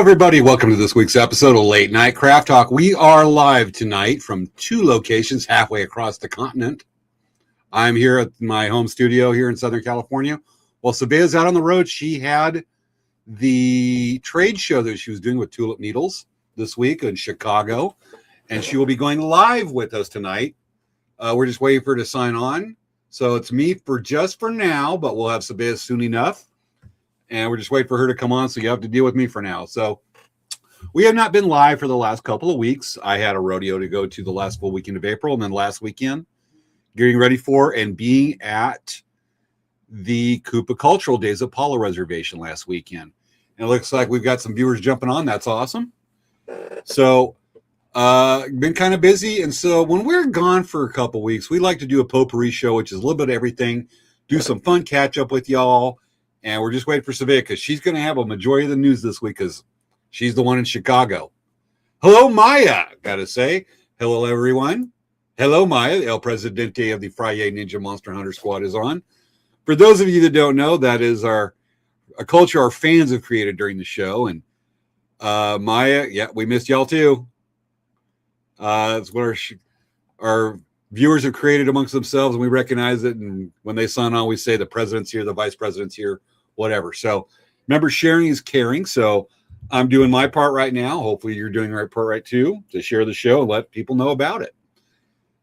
everybody. Welcome to this week's episode of Late Night Craft Talk. We are live tonight from two locations halfway across the continent. I'm here at my home studio here in Southern California. While Svea's out on the road, she had the trade show that she was doing with Tulip Needles this week in Chicago, and she will be going live with us tonight. We're just waiting for her to sign on. So it's me for now, but we'll have Svea soon enough. And we're just waiting for her to come on, so you have to deal with me for now. So we have not been live for the last couple of weeks. I had a rodeo to go to the last full weekend of April, and then last weekend, getting ready for and being at the Koopa Cultural Days Apollo Reservation last weekend. And it looks like we've got some viewers jumping on. That's awesome. So been kind of busy. And so when we're gone for a couple of weeks, we like to do a potpourri show, which is a little bit of everything, do some fun catch up with y'all. And we're just waiting for Svea because she's going to have a majority of the news this week because she's the one in Chicago. Hello, Maya. Got to say, hello, everyone. Hello, Maya. El Presidente of the Friday Ninja Monster Hunter Squad is on. For those of you that don't know, that is a culture our fans have created during the show. And Maya, yeah, we missed y'all too. It's what our viewers have created amongst themselves, and we recognize it. And when they sign on, we say the president's here, the vice president's here, whatever. So remember, sharing is caring. So I'm doing my part right now. Hopefully you're doing the right part right too, to share the show and let people know about it.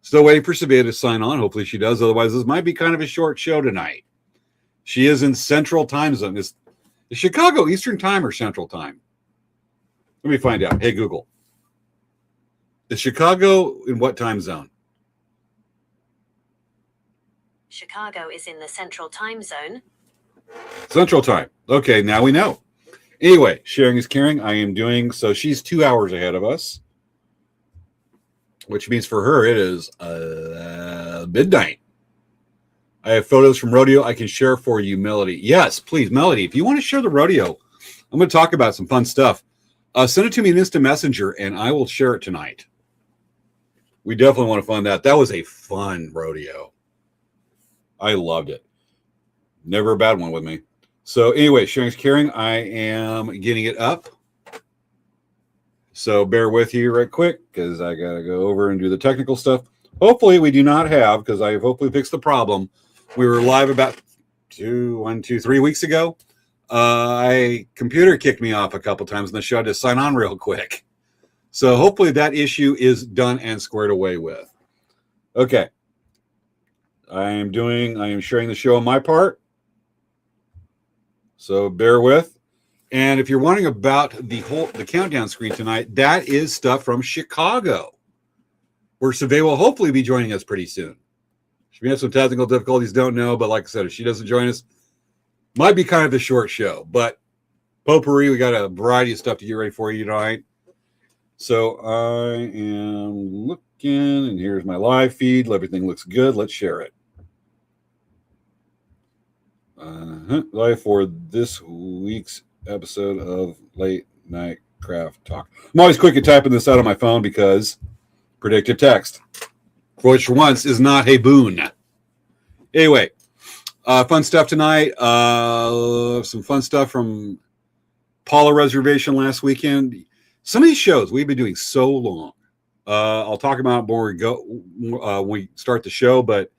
Still waiting for Svea to sign on. Hopefully she does. Otherwise, this might be kind of a short show tonight. She is in Central Time Zone. Is Chicago Eastern Time or Central Time? Let me find out. Hey, Google. Is Chicago in what time zone? Chicago is in the Central Time Zone. Central Time. Okay, now we know. Anyway, sharing is caring. I am doing so. She's 2 hours ahead of us, which means for her it is midnight. I have photos from rodeo I can share for you, Melody. Yes, please, Melody. If you want to share the rodeo, I'm going to talk about some fun stuff. Send it to me in Instant Messenger, and I will share it tonight. We definitely want to find that. That was a fun rodeo. I loved it. Never a bad one with me. So anyway, sharing is caring. I am getting it up. So bear with you right quick because I got to go over and do the technical stuff. Hopefully we do not have, because I have hopefully fixed the problem. We were live about 3 weeks ago. Computer kicked me off a couple times in the show to sign on real quick. So hopefully that issue is done and squared away with. Okay. I am sharing the show on my part. So bear with. And if you're wondering about the countdown screen tonight, that is stuff from Chicago, where Svea will hopefully be joining us pretty soon. She may have some technical difficulties, don't know, but like I said, if she doesn't join us, might be kind of a short show. But potpourri, we got a variety of stuff to get ready for you tonight. So I am looking, and here's my live feed. Everything looks good. Let's share it. Live for this week's episode of Late Night Craft Talk. I'm always quick at typing this out on my phone because predictive text, which for once is not a boon. Anyway, fun stuff tonight. Some fun stuff from Apollo Reservation last weekend. Some of these shows we've been doing so long. I'll talk about it more when we start the show, but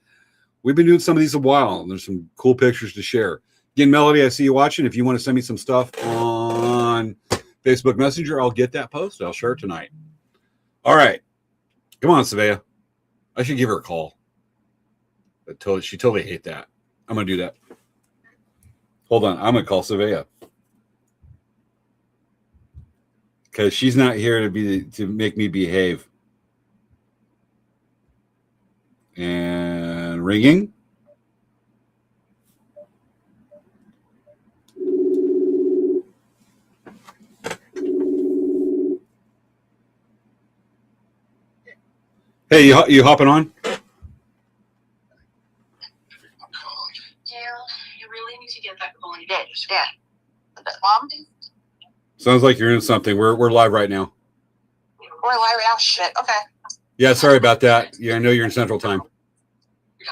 we've been doing some of these a while, and there's some cool pictures to share. Again, Melody, I see you watching. If you want to send me some stuff on Facebook Messenger, I'll get that post. I'll share it tonight. All right. Come on, Svea. I should give her a call. She totally hate that. I'm going to do that. Hold on. I'm going to call Svea. Because she's not here to make me behave. And ringing. Hey, you hopping on? You really need to get that call in. Yeah. Mom? Sounds like you're in something. We're live right now. We're live right now? Shit. Okay. Yeah, sorry about that. Yeah, I know you're in Central Time.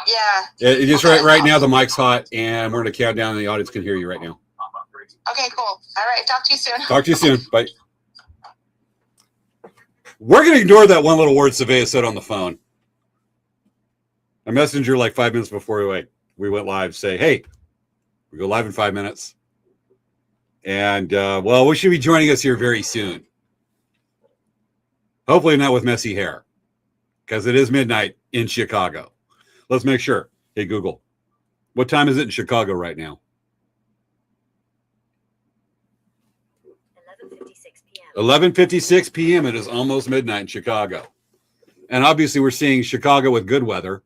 Yeah. Just right now the mic's hot and we're going to count down and the audience can hear you right now. Okay, cool. All right. Talk to you soon. Talk to you soon. Bye. We're going to ignore that one little word Svea said on the phone. A messenger like 5 minutes before we went live say, hey, we go live in 5 minutes. And, we should be joining us here very soon. Hopefully not with messy hair, because it is midnight in Chicago. Let's make sure. Hey, Google, what time is it in Chicago right now? 11:56 p.m. 11:56 p.m. It is almost midnight in Chicago. And obviously we're seeing Chicago with good weather.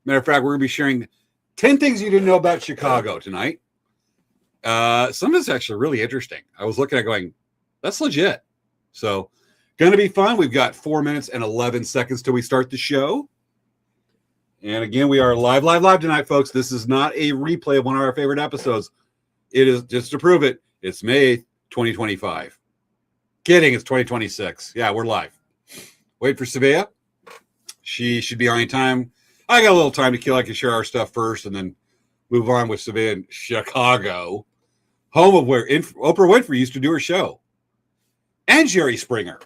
Matter of fact, we're going to be sharing 10 things you didn't know about Chicago tonight. Some of it's actually really interesting. I was looking at going, that's legit. So going to be fun. We've got 4 minutes and 11 seconds till we start the show. And again, we are live tonight, folks. This is not a replay of one of our favorite episodes. It is, just to prove it, it's May 2025. Kidding, it's 2026. Yeah, we're live. Wait for Svea. She should be on in time. I got a little time to kill. I can share our stuff first and then move on with Svea in Chicago, home of where Oprah Winfrey used to do her show. And Jerry Springer.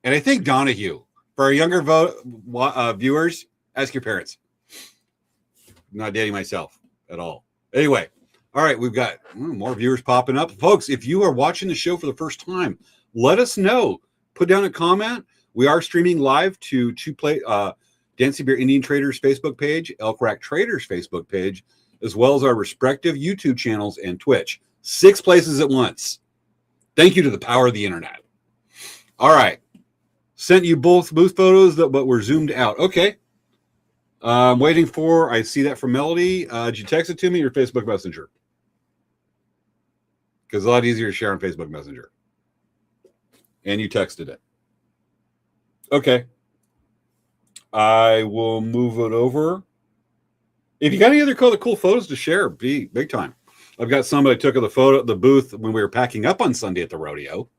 And I think Donahue. For our younger viewers, ask your parents. I'm not dating myself at all. Anyway, all right, we've got more viewers popping up. Folks, if you are watching the show for the first time, let us know. Put down a comment. We are streaming live to Dancing Bear Indian Traders Facebook page, Elk Rack Traders Facebook page, as well as our respective YouTube channels and Twitch. 6 places at once. Thank you to the power of the internet. All right. Sent you both booth photos, but we're zoomed out. Okay. I'm waiting for, I see that from Melody. Did you text it to me or Facebook Messenger? Because it's a lot easier to share on Facebook Messenger. And you texted it. Okay. I will move it over. If you got any other cool photos to share, big time. I've got some I took of the booth when we were packing up on Sunday at the rodeo.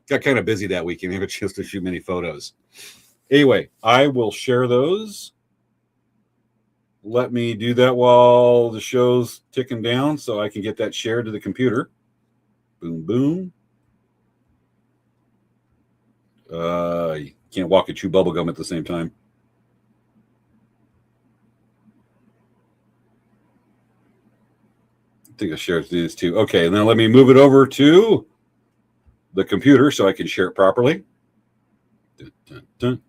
Got kind of busy that weekend. I didn't have a chance to shoot many photos. Anyway, I will share those. Let me do that while the show's ticking down so I can get that shared to the computer. Boom, boom. You can't walk and chew bubble gum at the same time. I think I shared these too. Okay, and then let me move it over to the computer so I can share it properly. Dun, dun, dun.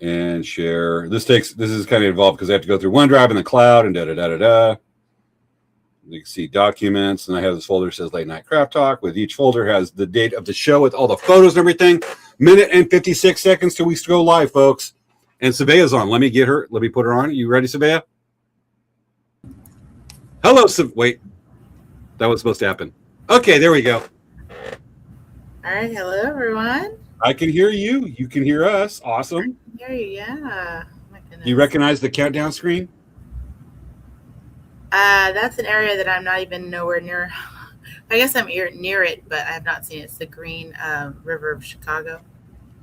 And share. This is kind of involved because I have to go through OneDrive and the cloud and da. You can see documents, and I have this folder that says Late Night Craft Talk. With each folder has the date of the show with all the photos and everything. Minute and 56 seconds till we go live, folks. And Svea's on. Let me get her. Let me put her on. You ready, Svea? Hello, wait. That was supposed to happen. Okay, there we go. All right, hello everyone. I can hear you. You can hear us. Awesome. I can hear you, yeah. My goodness. You recognize the countdown screen? That's an area that I'm not even nowhere near. I guess I'm near it, but I have not seen it. It's the Green River of Chicago.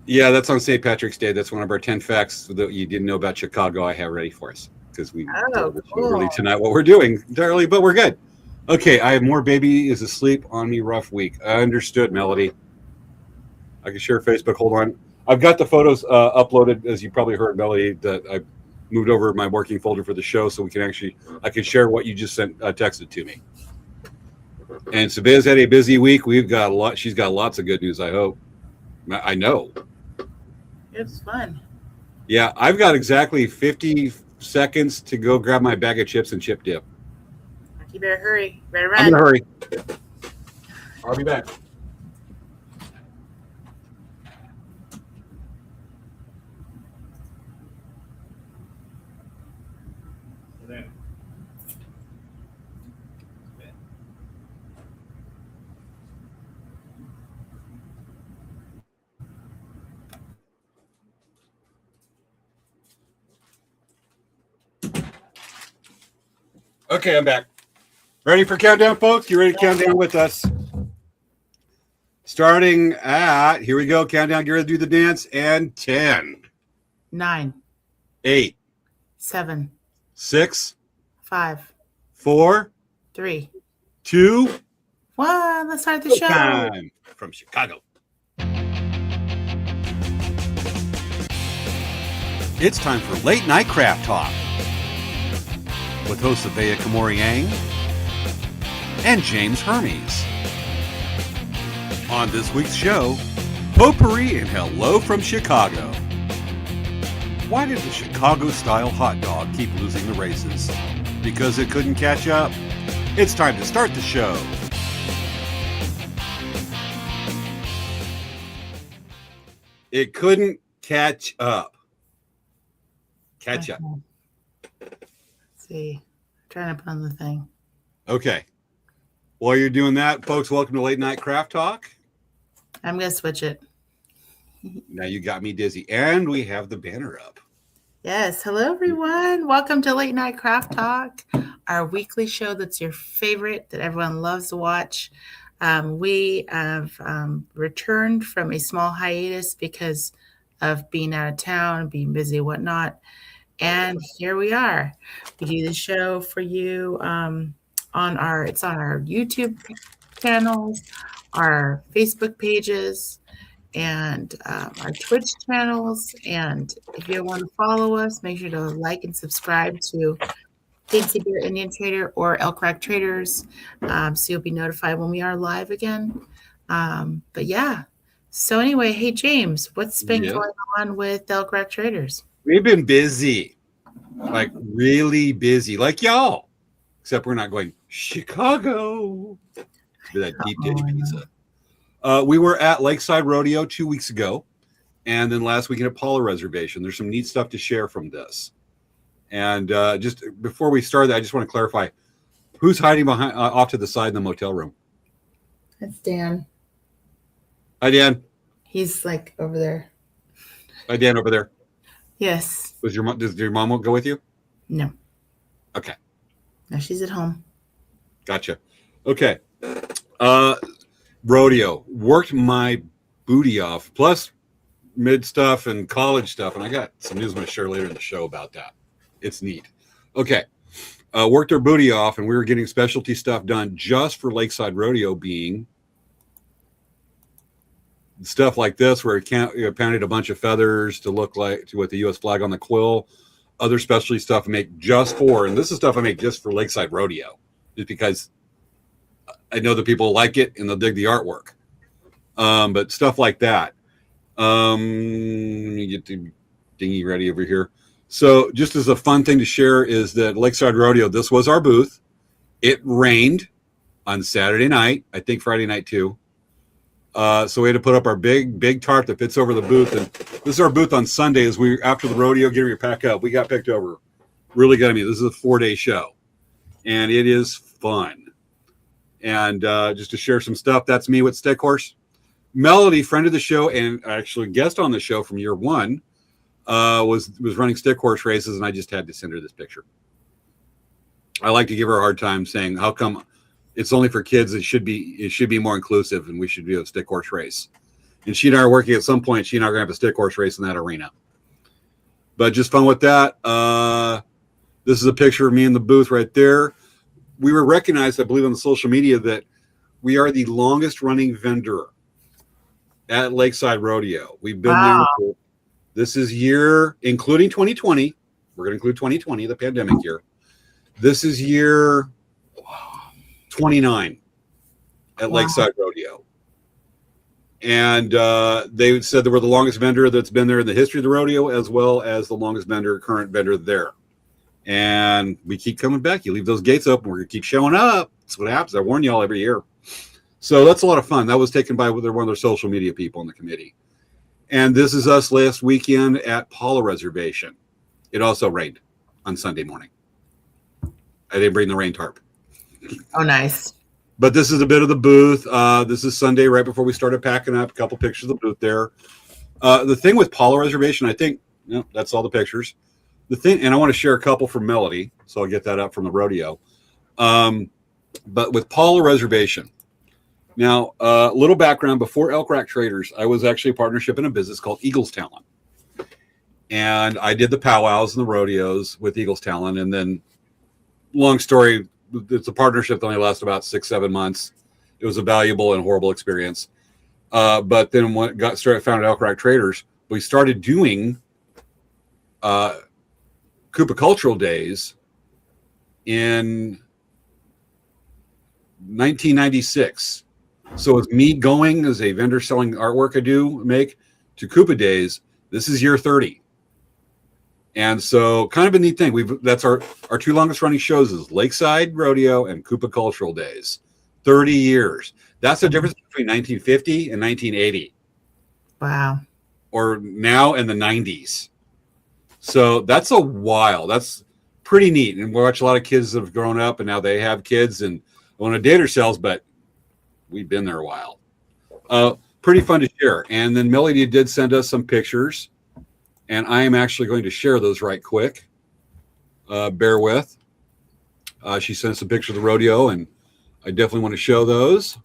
Yeah, that's on St. Patrick's Day. That's one of our 10 facts that you didn't know about Chicago I have ready for us. Because we told you early tonight what we're doing entirely, but we're good. Okay, I have more baby is asleep on me rough week. I understood, Melody. I can share Facebook. Hold on. I've got the photos uploaded, as you probably heard, Melody, that I moved over my working folder for the show so we can I can share what you just texted to me. And Svea's had a busy week. We've got a lot. She's got lots of good news, I hope. I know. It was fun. Yeah, I've got exactly 50 seconds to go grab my bag of chips and chip dip. You better hurry. You better run. I'm gonna hurry. I'll be back. Okay, I'm back. Ready for countdown, folks? You ready to count down with us? Starting at, here we go, countdown, get ready to do the dance, and 10. 9. 8. 7. 6. 5. 4. 3. 2, Well, let's start the show. Time from Chicago. It's time for Late Night Craft Talk with hosts Svea and James Hermes. On this week's show, Potpourri and Hello from Chicago. Why did the Chicago-style hot dog keep losing the races? Because it couldn't catch up? It's time to start the show. It couldn't catch up. Catch up. Let's see. I'm trying to put on the thing. Okay. While you're doing that, folks, welcome to Late Night Craft Talk. I'm going to switch it. Now you got me dizzy. And we have the banner up. Yes. Hello, everyone. Welcome to Late Night Craft Talk, our weekly show that's your favorite, that everyone loves to watch. We have returned from a small hiatus because of being out of town, being busy and whatnot. And here we are. We do the show for you on our YouTube channels, our Facebook pages, and our Twitch channels. And if you want to follow us, make sure to like and subscribe to Fancy Beer Indian Trader or Elk Crack Traders, so you'll be notified when we are live again. But yeah. So anyway, hey James, what's been going on with Elk Crack Traders? We've been busy, like really busy, like y'all. Except we're not going Chicago to that deep dish pizza. We were at Lakeside Rodeo 2 weeks ago, and then last weekend at Paula Reservation. There's some neat stuff to share from this. And just before we start, I just want to clarify, who's hiding behind off to the side in the motel room? That's Dan. Hi, Dan. He's like over there. Hi, Dan, over there. Yes. Does your mom go with you? No. Okay. No, she's at home. Gotcha. Okay. Rodeo. Worked my booty off, plus mid stuff and college stuff, and I got some news I'm going to share later in the show about that. It's neat. Okay. Worked our booty off, and we were getting specialty stuff done just for Lakeside Rodeo, being stuff like this, where it pounded a bunch of feathers to look like with the U.S. flag on the quill. Other specialty stuff I make just for, and this is stuff I make just for Lakeside Rodeo, just because I know that people like it and they'll dig the artwork. But stuff like that. Let me get the dinghy ready over here. So just as a fun thing to share is that Lakeside Rodeo, this was our booth. It rained on Saturday night, I think Friday night too. So we had to put up our big tarp that fits over the booth. And this is our booth on Sunday. As we, after the rodeo, getting ready to pack up, we got picked over. Really good. I mean, this is a 4-day show, and it is fun. And just to share some stuff, that's me with Stick Horse. Melody, friend of the show and actually guest on the show from year one, was running Stick Horse races, and I just had to send her this picture. I like to give her a hard time saying, how come it's only for kids? It should be more inclusive, and we should do a stick horse race. And she and I are working at some point. She and I are going to have a stick horse race in that arena. But just fun with that. This is a picture of me in the booth right there. We were recognized, I believe, on the social media that we are the longest running vendor at Lakeside Rodeo. We've been there. This is year, including 2020. We're going to include 2020, the pandemic year. This is year 29 at Lakeside Rodeo. And they said they were the longest vendor that's been there in the history of the rodeo, as well as the longest current vendor there. And we keep coming back. You leave those gates open, we're going to keep showing up. That's what happens. I warn y'all every year. So that's a lot of fun. That was taken by one of their social media people in the committee. And this is us last weekend at Paula Reservation. It also rained on Sunday morning. I didn't bring the rain tarp. Oh, nice. But this is a bit of the booth. This is Sunday right before we started packing up. A couple pictures of the booth there. The thing with Paula Reservation, I think, that's all the pictures. The thing, and I want to share a couple from Melody, so I'll get that up from the rodeo. But with Paula Reservation, now a little background: before Elk Crack Traders, I was actually a partnership in a business called Eagles Talent, and I did the powwows and the rodeos with Eagles Talent. And then, long story, it's a partnership that only lasts about 6-7 months. It was a valuable and horrible experience. But then when founded Elk Rock Traders, we started doing Koopa Cultural Days in 1996. So with me going as a vendor selling artwork I make to Koopa Days, this is year 30. And so kind of a neat thing. That's our two longest running shows is Lakeside Rodeo and Koopa Cultural Days. 30 years. That's the difference between 1950 and 1980. Wow. Or now in the 90s. So that's a while. That's pretty neat. And we watch a lot of kids that have grown up and now they have kids and want to date ourselves, but we've been there a while. Pretty fun to share. And then Melody did send us some pictures, and I am actually going to share those right quick. Bear with. She sent us a picture of the rodeo, and I definitely want to show those.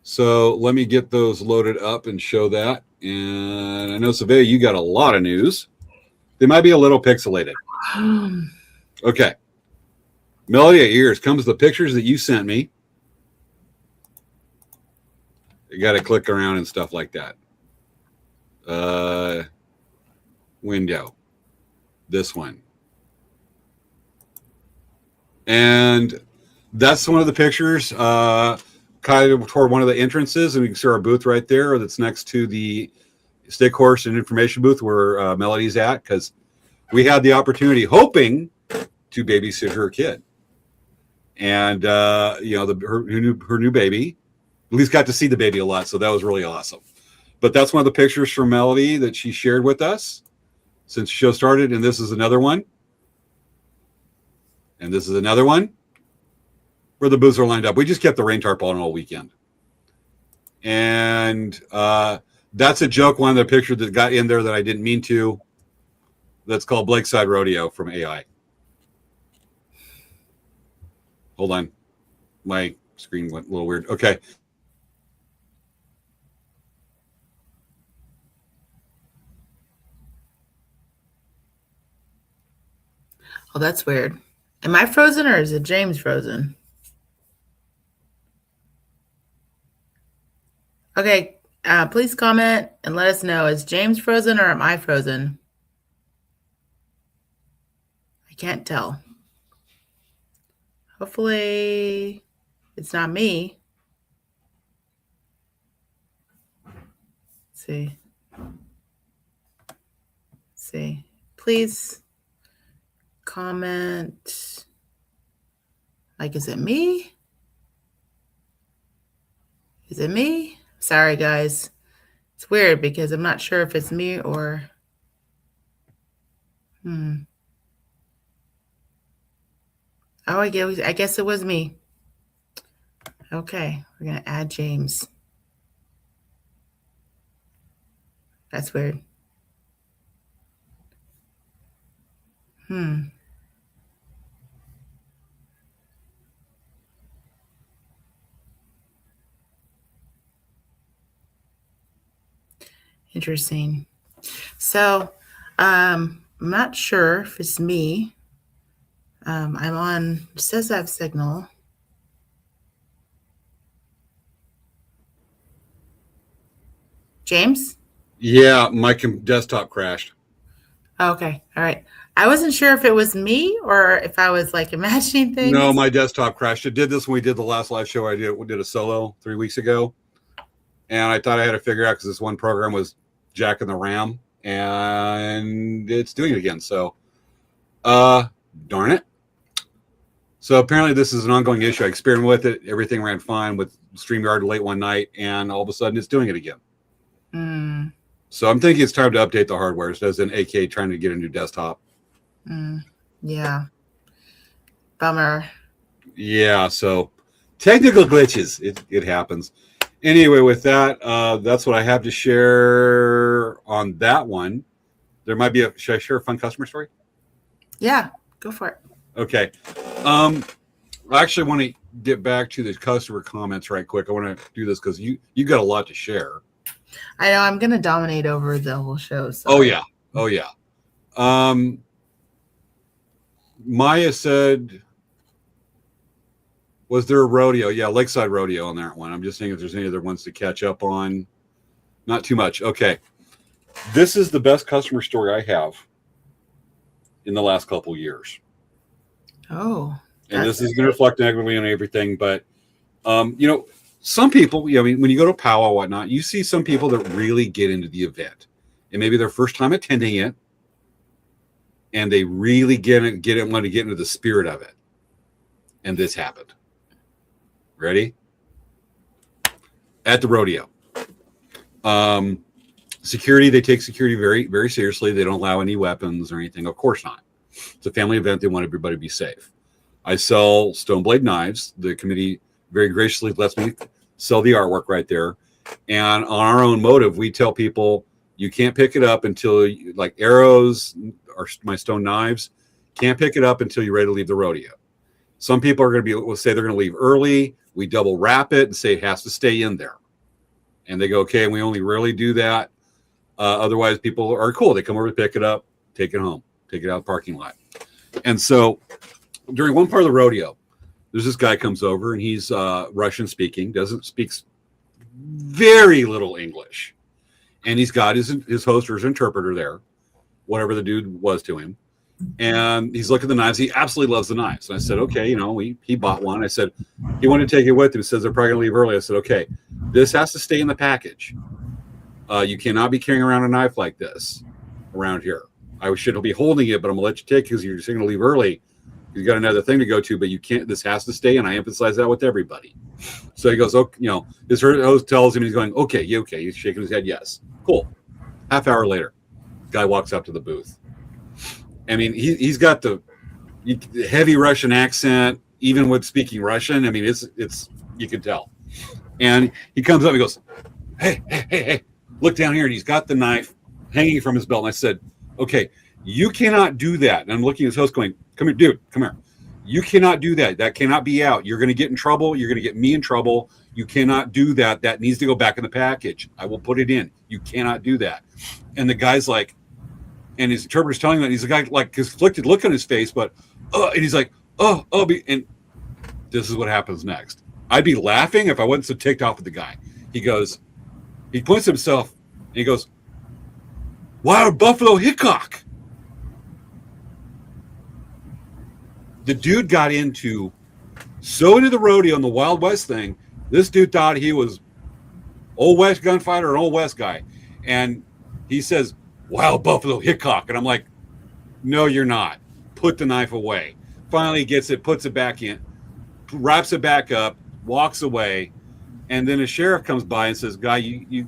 So let me get those loaded up and show that. And I know, Svea, you got a lot of news. They might be a little pixelated. Okay. Melody, at yours comes the pictures that you sent me. You got to click around and stuff like that. Window. This one. And that's one of the pictures kind of toward one of the entrances. And we can see our booth right there that's next to the stick horse and information booth where Melody's at, because we had the opportunity, hoping to babysit her kid. And, her new baby, at least got to see the baby a lot. So that was really awesome. But that's one of the pictures from Melody that she shared with us since the show started. And this is another one. And this is another one where the booths are lined up. We just kept the rain tarp on all weekend. And that's a joke, one of the pictures that got in there that I didn't mean to. That's called Lakeside Rodeo from AI. Hold on. My screen went a little weird. Okay. Oh, that's weird. Am I frozen or is it James frozen? Okay, please comment and let us know. Is James frozen or am I frozen? I can't tell. Hopefully it's not me. Let's see. Let's see. Please comment. Like, is it me? Is it me? Sorry, guys. It's weird because I'm not sure if it's me or... Oh, I guess it was me. Okay, we're going to add James. That's weird. Interesting. So, I'm not sure if it's me. I'm on, it says I have signal. James? Yeah, my desktop crashed. Okay. All right. I wasn't sure if it was me or if I was like imagining things. No, my desktop crashed. It did this when we did the last live show. We did a solo 3 weeks ago. And I thought I had to figure out because this one program was jacking the RAM and it's doing it again. So, darn it. So apparently this is an ongoing issue. I experimented with it. Everything ran fine with StreamYard late one night and all of a sudden it's doing it again. So I'm thinking it's time to update the hardware. It says an AK trying to get a new desktop. Yeah. Bummer. Yeah. So technical glitches. It happens. Anyway, with that, that's what I have to share on that one. There might be should I share a fun customer story? Yeah, go for it. Okay. I actually want to get back to the customer comments right quick. I want to do this because you got a lot to share. I know I'm gonna dominate over the whole show. So. Oh yeah. Maya said Was there a rodeo? Yeah, Lakeside Rodeo on that one. I'm just saying if there's any other ones to catch up on. Not too much. Okay. This is the best customer story I have in the last couple of years. Oh. And this is going to reflect negatively on everything. But, some people, when you go to powwow and whatnot, you see some people that really get into the event. And maybe their first time attending it. And they really want to get into the spirit of it. And this happened. Ready? At the rodeo. Security, they take security very, very seriously. They don't allow any weapons or anything. Of course not. It's a family event. They want everybody to be safe. I sell stone blade knives. The committee very graciously lets me sell the artwork right there. And on our own motive, we tell people you can't pick it up until, like arrows or my stone knives, can't pick it up until you're ready to leave the rodeo. Some people are going to will say they're going to leave early. We double wrap it and say it has to stay in there. And they go, okay, and we only rarely do that. Otherwise, people are cool. They come over to pick it up, take it home, take it out of the parking lot. And so during one part of the rodeo, there's this guy comes over and he's Russian speaking, speaks very little English. And he's got his host or his interpreter there, whatever the dude was to him. And he's looking at the knives. He absolutely loves the knives. And I said, okay, he bought one. I said, he wanted to take it with him. He says they're probably going to leave early. I said, okay, this has to stay in the package. You cannot be carrying around a knife like this around here. I should be holding it, but I'm going to let you take it because you're just going to leave early. You got another thing to go to, but you can't. This has to stay, and I emphasize that with everybody. So he goes, his host tells him, he's going, okay. He's shaking his head, yes. Cool. Half hour later, guy walks up to the booth. I mean, he's got the heavy Russian accent, even with speaking Russian. I mean, it's you can tell. And he comes up, he goes, hey, look down here. And he's got the knife hanging from his belt. And I said, okay, you cannot do that. And I'm looking at his host going, come here, dude, come here. You cannot do that. That cannot be out. You're going to get in trouble. You're going to get me in trouble. You cannot do that. That needs to go back in the package. I will put it in. You cannot do that. And the guy's like, and his interpreter's telling him that he's a guy like conflicted look on his face, but and he's like, and this is what happens next. I'd be laughing if I wasn't so ticked off with the guy. He points to himself and he goes, Wild Buffalo Hickok. The dude got into the rodeo and the Wild West thing. This dude thought he was Old West gunfighter, an Old West guy. And he says, Wild Buffalo Hickok. And I'm like, no, you're not. Put the knife away. Finally gets it, puts it back in, wraps it back up, walks away. And then a sheriff comes by and says, guy, you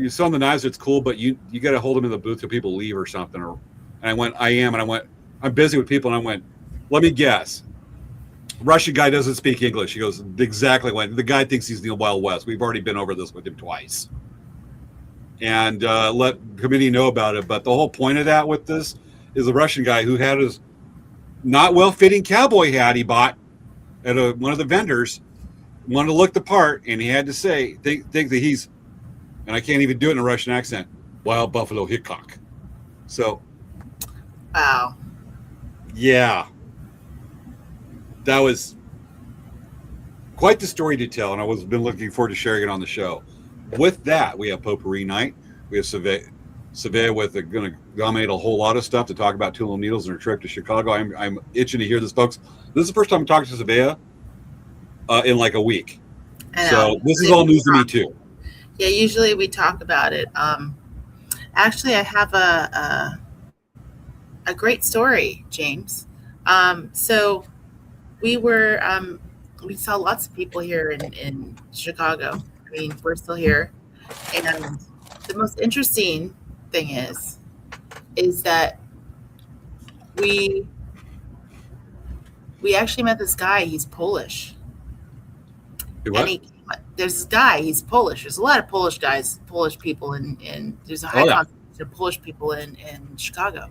selling the knives, it's cool, but you got to hold them in the booth till people leave or something. And I went, I am. And I went, I'm busy with people. And I went, let me guess. Russian guy doesn't speak English. He goes, exactly. The guy thinks he's the Wild West. We've already been over this with him twice. And let committee know about it. But the whole point of that with this is the Russian guy who had his not well-fitting cowboy hat he bought at one of the vendors, wanted to look the part, and he had to say, think that he's, and I can't even do it in a Russian accent, Wild Buffalo Hickok. So, wow. Yeah. That was quite the story to tell, and I was been looking forward to sharing it on the show. With that, we have Potpourri night. We have Svea with going to dominate a whole lot of stuff to talk about Tulip Needles and her trip to Chicago. I'm itching to hear this, folks. This is the first time I'm talking to Svea in like a week. So this is all news to me too. Yeah, usually we talk about it. Actually, I have a great story, James. So we saw lots of people here in Chicago. I mean, we're still here. And the most interesting thing is that we actually met this guy. He's Polish. What? There's this guy, he's Polish. There's a lot of Polish guys, Polish people in there's a high concentration of Polish people in Chicago.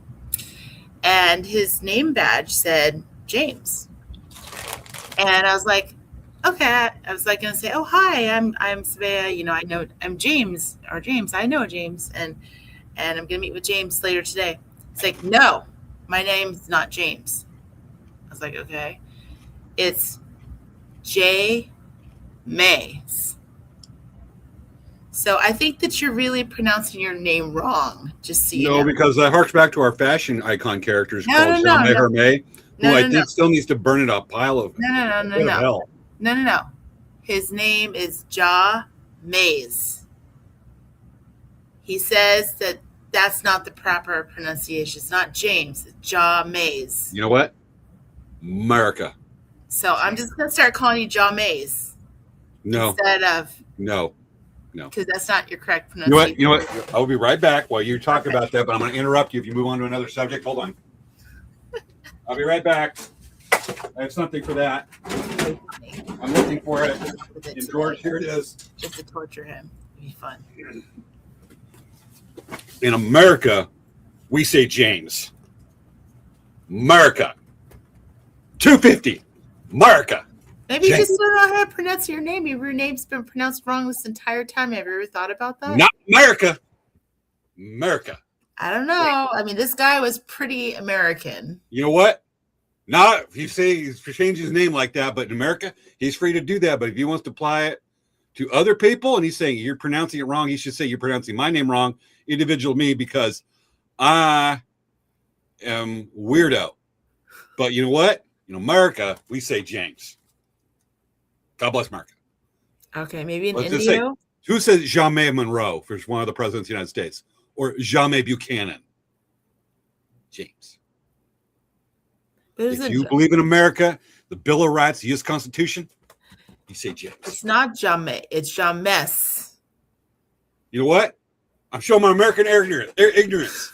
And his name badge said James. And I was like, okay. I was like going to say, oh, hi, I'm Svea. I know I'm James, I know James. And I'm going to meet with James later today. It's like, no, my name's not James. I was like, okay. It's James. So I think that you're really pronouncing your name wrong. Just so you No, know. because that harks back to our fashion icon characters No, called no, Jean no. Hermé, who No, I no, think still needs to burn in a pile of hell. No. His name is James. He says that that's not the proper pronunciation. It's not James. It's James. You know what? America. So I'm just going to start calling you James. No. Instead of. No. Because that's not your correct pronunciation. You know what? I'll be right back while you talk about that, but I'm going to interrupt you if you move on to another subject. Hold on. I'll be right back. I have something for that. I'm looking for it. And George, here it is. Just to torture him. It'd be fun. In America, we say James. America. 250. America. Maybe you just don't know how to pronounce your name. Maybe your name's been pronounced wrong this entire time. Have you ever thought about that? Not America. America. I don't know. I mean, this guy was pretty American. You know what? Not if you say he's changed his name like that, but in America, he's free to do that. But if he wants to apply it to other people and he's saying you're pronouncing it wrong, he should say you're pronouncing my name wrong, individual me, because I am weirdo. But you know what? In America, we say James. God bless America. Okay, maybe in Let's India. Who says Jamais Monroe for one of the presidents of the United States? Or Jamais Buchanan? James. If you believe in America, the Bill of Rights, the U.S. Constitution, you say James. It's not James. It's James. You know what? I'm showing my American ignorance.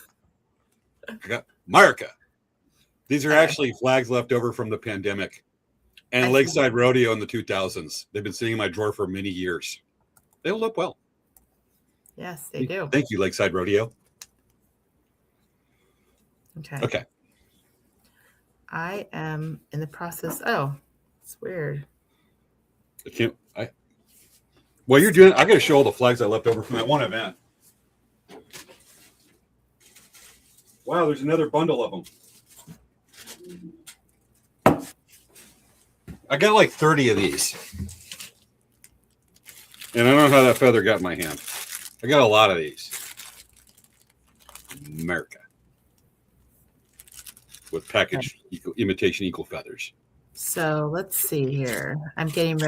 I got America. These are actually flags left over from the pandemic and Lakeside Rodeo in the 2000s. They've been sitting in my drawer for many years. They hold up well. Yes, they do. Thank you, Lakeside Rodeo. Okay. I am in the process. Oh, it's weird. While you're doing it, I got to show all the flags I left over from that one event. Wow, there's another bundle of them. I got like 30 of these. And I don't know how that feather got in my hand. I got a lot of these. America. With packaged imitation equal feathers. So let's see here. I've been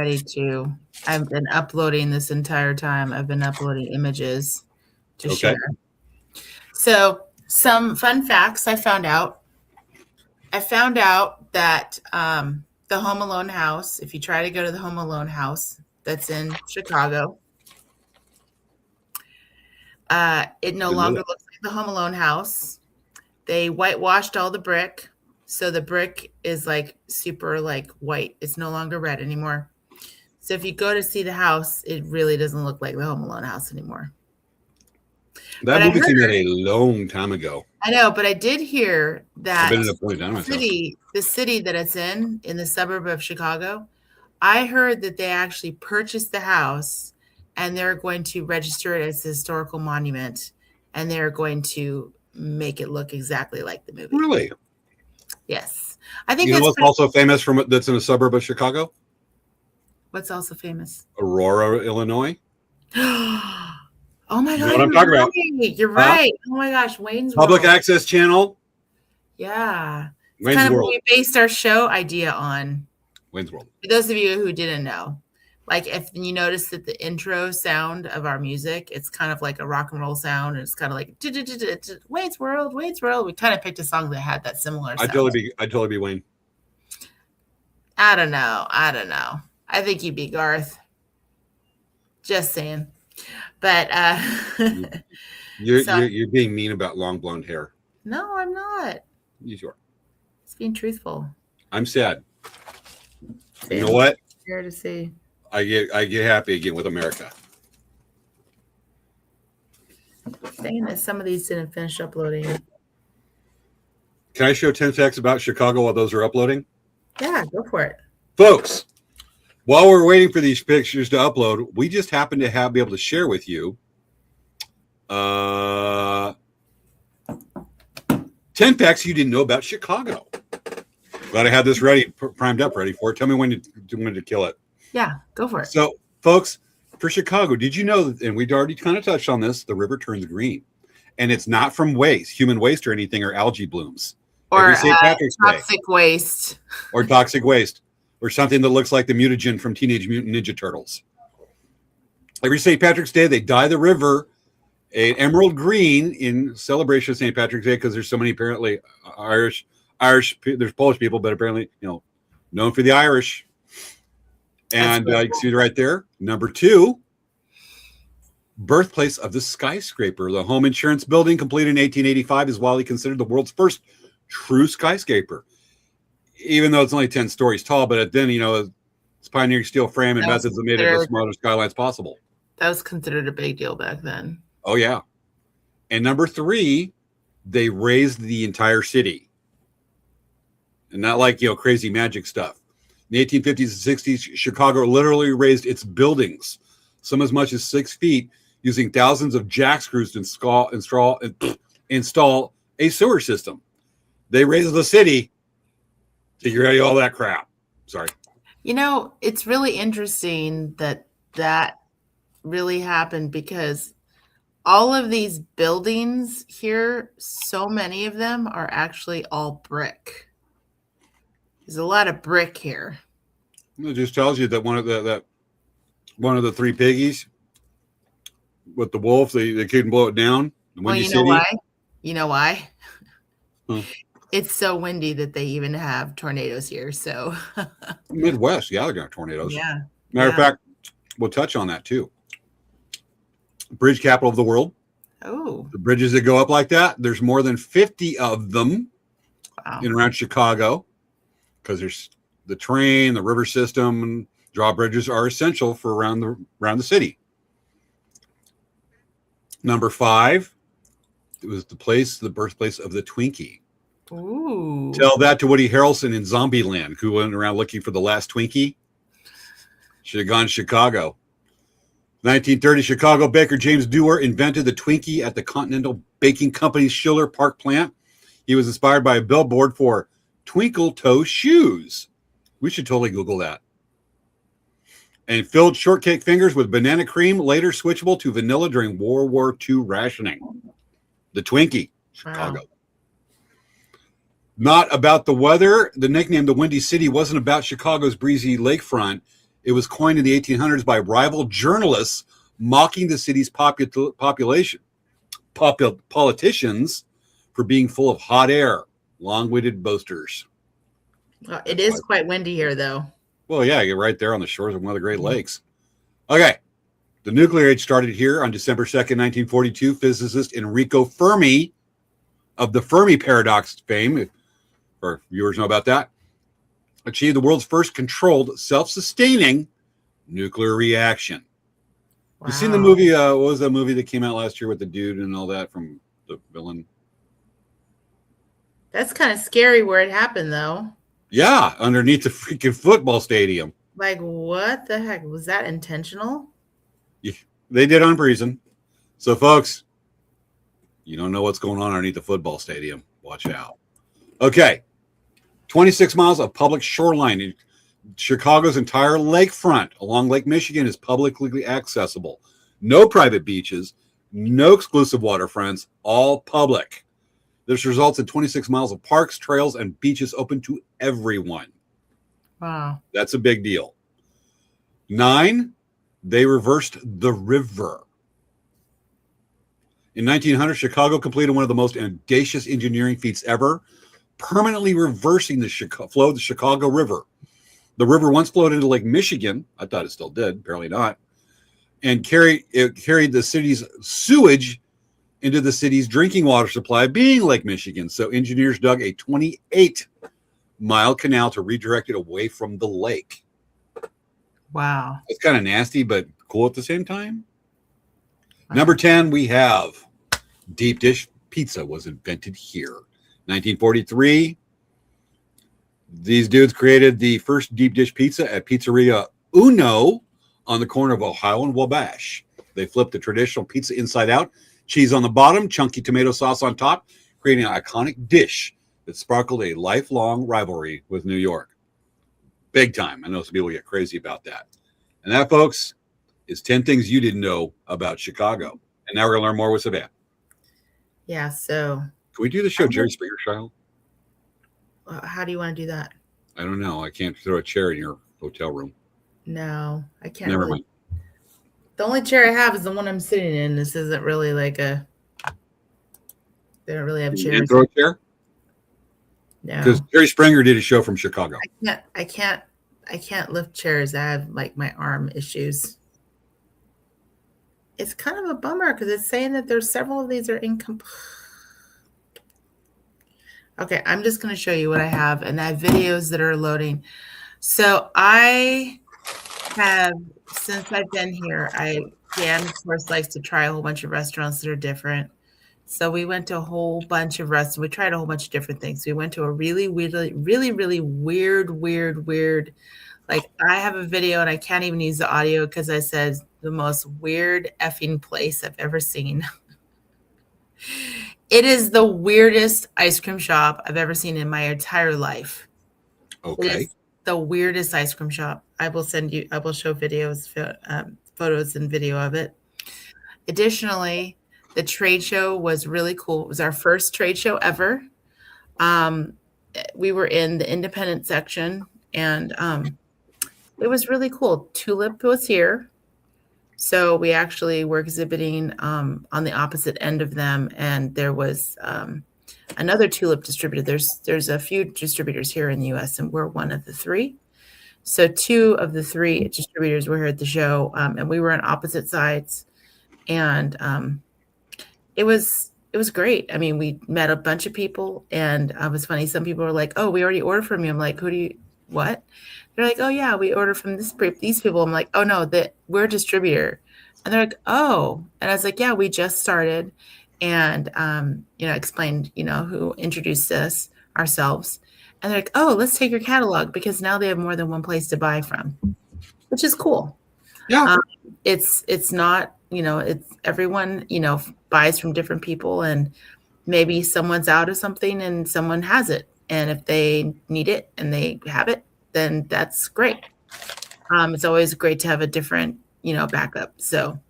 uploading this entire time. I've been uploading images to share. So some fun facts I found out. I found out that the Home Alone house, if you try to go to the Home Alone house that's in Chicago, it no longer looks like the Home Alone house. They whitewashed all the brick. So the brick is like super like white. It's no longer red anymore. So if you go to see the house, it really doesn't look like the Home Alone house anymore. That movie came out a long time ago. I know, but I did hear that the city that it's in the suburb of Chicago, I heard that they actually purchased the house and they're going to register it as a historical monument and they're going to make it look exactly like the movie. Really? Yes. I think you know what's also famous that's in a suburb of Chicago? What's also famous? Aurora, Illinois. Oh my God. You know what I'm talking about? You're right. Oh my gosh. Wayne's Public World. access channel. Yeah. Wayne's kind of World. what we based our show idea on. Wayne's World. For those of you who didn't know, like if you notice that the intro sound of our music, it's kind of like a rock and roll sound. And it's kind of like Wayne's World, Wayne's World. We kind of picked a song that had that similar sound. I'd totally be Wayne. I don't know. I think you'd be Garth. Just saying. But you're being mean about long blonde hair. No, I'm not. You are. It's being truthful. I'm sad. You know what? Fair to see. I get happy again with America. Saying that some of these didn't finish uploading. Can I show 10 facts about Chicago while those are uploading? Yeah, go for it. Folks, while we're waiting for these pictures to upload, we just happen to be able to share with you 10 facts you didn't know about Chicago. Glad I had this ready, primed up, ready for it. Tell me when you wanted to kill it. Yeah, go for it. So, folks, for Chicago, did you know, and we'd already kind of touched on this, the river turns green. And it's not from waste, human waste or anything, or algae blooms. Or Every St. Patrick's Day. toxic waste. Or toxic waste. Or something that looks like the mutagen from Teenage Mutant Ninja Turtles. Every St. Patrick's Day, they dye the river an emerald green in celebration of St. Patrick's Day, because there's so many apparently Irish, there's Polish people, but apparently, known for the Irish. And you can see it right there. Number 2, birthplace of the skyscraper. The home insurance building, completed in 1885, is widely considered the world's first true skyscraper. Even though it's only 10 stories tall, but then, it's pioneering steel frame and methods that made it the smarter skylines possible. That was considered a big deal back then. Oh, yeah. And number 3, they raised the entire city. And not like, crazy magic stuff. In the 1850s and 60s, Chicago literally raised its buildings, some as much as 6 feet, using thousands of jack screws to install a sewer system. They raised the city to get rid of all that crap. Sorry. It's really interesting that really happened, because all of these buildings here, so many of them are actually all brick. There's a lot of brick here. It just tells you that one of the 3 piggies with the wolf, they couldn't blow it down. Well, you know why? You know why? Huh. It's so windy that they even have tornadoes here. So Midwest, yeah, they're gonna have tornadoes. Yeah. Matter of fact, we'll touch on that too. Bridge capital of the world. Oh. The bridges that go up like that, there's more than 50 of them in around Chicago, because there's the train, the river system, and drawbridges are essential for around the city. Number 5, it was the birthplace of the Twinkie. Ooh. Tell that to Woody Harrelson in Zombieland, who went around looking for the last Twinkie. Should have gone to Chicago. 1930, Chicago baker James Dewar invented the Twinkie at the Continental Baking Company's Schiller Park plant. He was inspired by a billboard for twinkle toe shoes. We should totally Google that. And filled shortcake fingers with banana cream, later switchable to vanilla during World War II rationing. The Twinkie, Chicago. Wow. Not about the weather. The nickname, the Windy City, wasn't about Chicago's breezy lakefront. It was coined in the 1800s by rival journalists mocking the city's politicians for being full of hot air, long-winded boasters. It is quite windy here, though. Well, yeah, you're right there on the shores of one of the Great Lakes. Okay. The nuclear age started here on December 2nd, 1942. Physicist Enrico Fermi of the Fermi paradox fame, if our viewers know about that, achieved the world's first controlled, self-sustaining nuclear reaction. Wow. You seen the movie, what was that movie that came out last year with the dude and all that from the villain? That's kind of scary where it happened, though. Yeah, underneath the freaking football stadium. Like, what the heck? Was that intentional? Yeah, they did on reason. So, folks, you don't know what's going on underneath the football stadium. Watch out. Okay. 26 miles of public shoreline. Chicago's entire lakefront along Lake Michigan is publicly accessible. No private beaches, no exclusive waterfronts, all public. This results in 26 miles of parks, trails, and beaches open to everyone. Wow. That's a big deal. 9, they reversed the river. In 1900, Chicago completed one of the most audacious engineering feats ever, permanently reversing the flow of the Chicago River. The river once flowed into Lake Michigan. I thought it still did, apparently not. And carried the city's sewage into the city's drinking water supply, being Lake Michigan. So engineers dug a 28-mile canal to redirect it away from the lake. Wow. It's kind of nasty, but cool at the same time. Wow. Number 10, we have deep dish pizza was invented here. 1943, these dudes created the first deep dish pizza at Pizzeria Uno on the corner of Ohio and Wabash. They flipped the traditional pizza inside out, cheese on the bottom, chunky tomato sauce on top, creating an iconic dish that sparkled a lifelong rivalry with New York. Big time. I know some people get crazy about that. And that, folks, is 10 things you didn't know about Chicago. And now we're going to learn more with Savannah. Yeah, so Can we do the show Jerry Springer style? how do you want to do that? I don't know. I can't throw a chair in your hotel room. No, I can't. Never really. mind. The only chair I have is the one I'm sitting in. This isn't really like a. They don't really have You chairs. can't throw a chair? No, Because Jerry Springer did a show from Chicago. I can't lift chairs. I have like my arm issues. It's kind of a bummer because it's saying that there's several of these are incomplete. Okay, I'm just going to show you what I have, and I have videos that are loading. So I have, since I've been here, Dan, of course, likes to try a whole bunch of restaurants that are different. So we went to a whole bunch of restaurants. We tried a whole bunch of different things. We went to a really weird. Like I have a video and I can't even use the audio because I said the most weird effing place I've ever seen. It is the weirdest ice cream shop I've ever seen in my entire life. Okay. It is the weirdest ice cream shop. I will show videos, photos and video of it. Additionally, the trade show was really cool. It was our first trade show ever. We were in the independent section, and it was really cool. Tulip was here. So we actually were exhibiting on the opposite end of them, and there was another Tulip distributor. There's a few distributors here in the U.S., and we're one of the three. So 2 of the 3 distributors were here at the show, and we were on opposite sides, and it was great. I mean, we met a bunch of people, and it was funny. Some people were like, "Oh, we already ordered from you." I'm like, what? They're like, "Oh yeah, we ordered from these people." I'm like, "Oh no, we're a distributor." And they're like, "Oh," and I was like, "Yeah, we just started," and explained, who introduced us ourselves, and they're like, "Oh, let's take your catalog," because now they have more than one place to buy from, which is cool. Yeah. It's not, it's everyone, buys from different people, and maybe someone's out of something and someone has it. And if they need it and they have it, then that's great. It's always great to have a different, backup. So,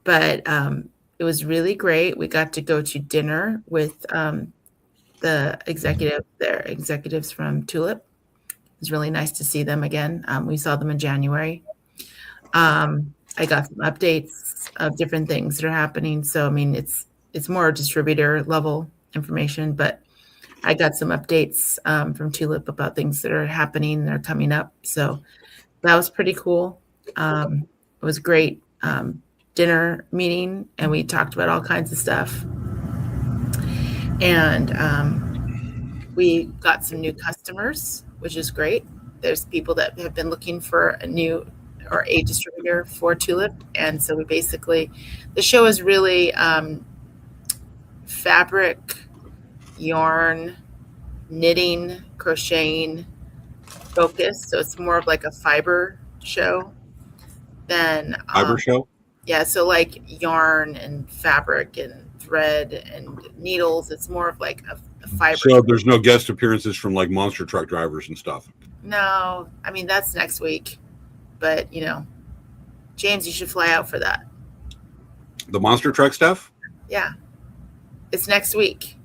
but it was really great. We got to go to dinner with the executives from Tulip. It was really nice to see them again. We saw them in January. I got some updates of different things that are happening. So, I mean, it's more distributor level information, but I got some updates from Tulip about things that are happening, that are coming up. So that was pretty cool. It was great dinner meeting, and we talked about all kinds of stuff. And we got some new customers, which is great. There's people that have been looking for a distributor for Tulip. And so the show is really fabric, yarn, knitting, crocheting focused. So it's more of like a fiber show than Fiber show? Yeah, so like yarn and fabric and thread and needles. It's more of like a fiber. So there's no guest appearances from like monster truck drivers and stuff. No, I mean that's next week. But James, you should fly out for that. The monster truck stuff? Yeah. It's next week.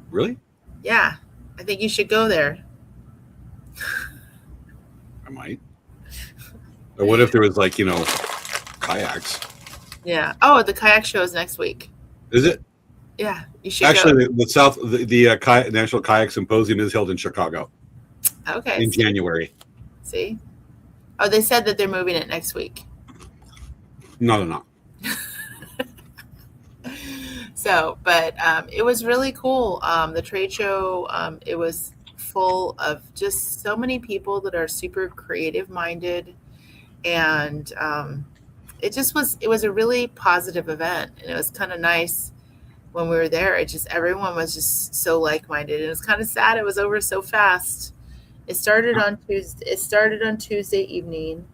Really? Yeah. I think you should go there. I might. Or what if there was like, kayaks? Yeah. Oh, the kayak show is next week. Is it? Yeah. You should Actually, go. the National Kayak Symposium is held in Chicago. Okay. In January. See? Oh, they said that they're moving it next week. No, they're not. So, but it was really cool. The trade show, it was full of just so many people that are super creative minded. And it was a really positive event. And it was kind of nice when we were there. Everyone was just so like-minded. And it was kind of sad. It was over so fast. It started on Tuesday evening,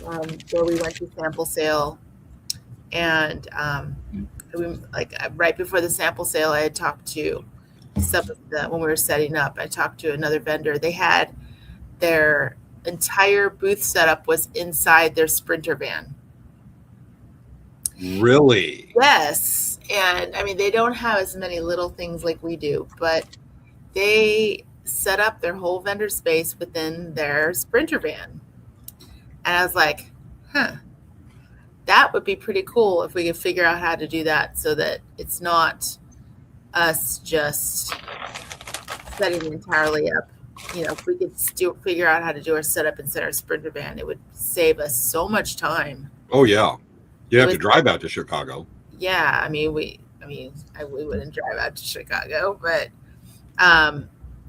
where we went to sample sale, and right before the sample sale, I had talked to some of the when we were setting up. I talked to another vendor. They had their entire booth setup was inside their Sprinter van. Really? Yes. And I mean, they don't have as many little things like we do, but they set up their whole vendor space within their Sprinter van. And I was like, huh, that would be pretty cool if we could figure out how to do that so that it's not us just setting entirely up. You know, if we could figure out how to do our setup inside our Sprinter van, it would save us so much time. Oh yeah. You have to drive out to Chicago. Yeah, I mean, we wouldn't drive out to Chicago, but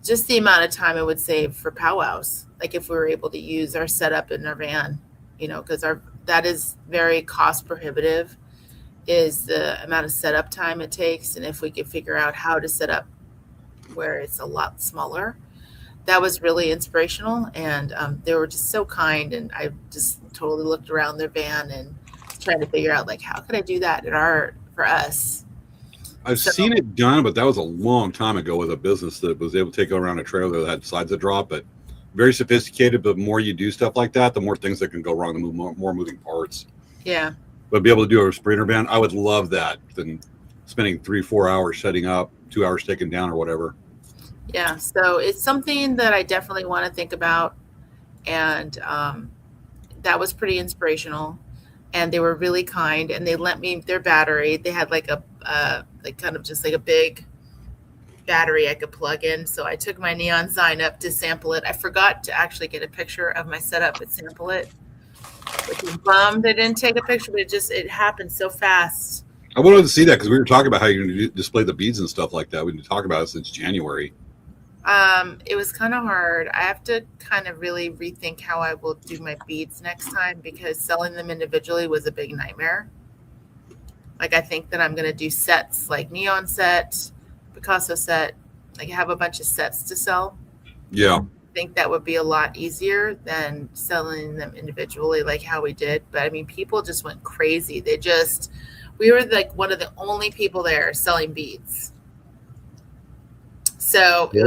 just the amount of time it would save for powwows. Like if we were able to use our setup in our van, you know, because that is very cost prohibitive, is the amount of setup time it takes. And if we could figure out how to set up where it's a lot smaller, that was really inspirational. And they were just so kind. And I just totally looked around their van and trying to figure out like, how could I do that for us? I've seen it done, but that was a long time ago with a business that was able to take around a trailer that had sides that drop, but very sophisticated. But the more you do stuff like that, the more things that can go wrong, the more moving parts. Yeah. But be able to do a Sprinter van, I would love that than spending 3-4 hours setting up, 2 hours taking down or whatever. Yeah. So it's something that I definitely want to think about. And that was pretty inspirational. And they were really kind, and they lent me their battery. They had like kind of just like a big battery I could plug in. So I took my neon sign up to sample it. I forgot to actually get a picture of my setup and sample it, which is bummed. I didn't take a picture, but it happened so fast. I wanted to see that because we were talking about how you're going to display the beads and stuff like that. We've been talking about it since January. It was kind of hard. I have to kind of really rethink how I will do my beads next time because selling them individually was a big nightmare. Like I think that I'm going to do sets like neon set, Picasso set, like have a bunch of sets to sell. Yeah. I think that would be a lot easier than selling them individually like how we did. But I mean, people just went crazy. We were like one of the only people there selling beads. So it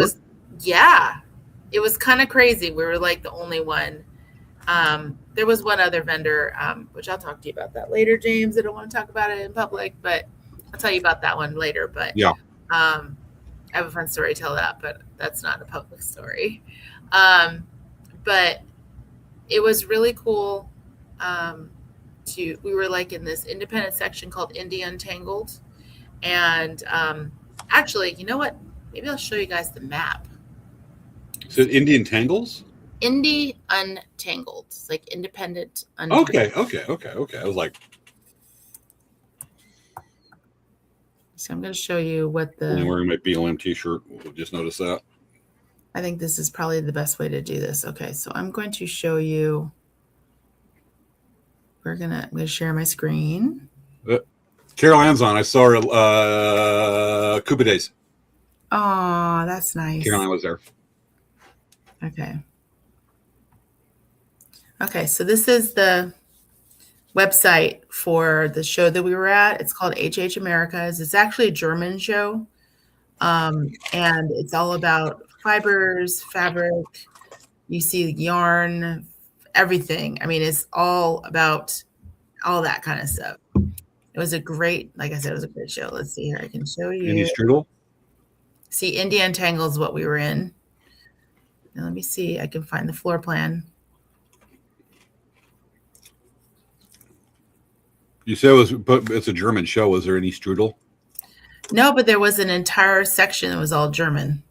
was kind of crazy. We were like the only one. There was one other vendor, which I'll talk to you about that later, James. I don't want to talk about it in public, but I'll tell you about that one later. But yeah, I have a fun story to tell that, but that's not a public story. But it was really cool. We were like in this independent section called Indie Untangled. And actually, you know what? Maybe I'll show you guys the map. So Indian Tangles? Indie Untangled. It's like independent untangled. Okay. I was like... So I'm going to show you what I'm wearing my BLM t-shirt. We'll just notice that. I think this is probably the best way to do this. Okay, so I'm going to show you... I'm going to share my screen. Carol Ann's on. I saw her Cuba Days. Oh, that's nice. Carol Ann was there. Okay, so this is the website for the show that we were at. It's called HH Americas. It's actually a German show. And it's all about fibers, fabric. You see yarn, everything. I mean, it's all about all that kind of stuff. It was a great, like I said, it was a great show. Let's see here. I can show you. Indie Strudel? See, Indie Untangled is what we were in. Now let me see. I can find the floor plan. You said but it's a German show. Was there any Strudel? No, but there was an entire section that was all German,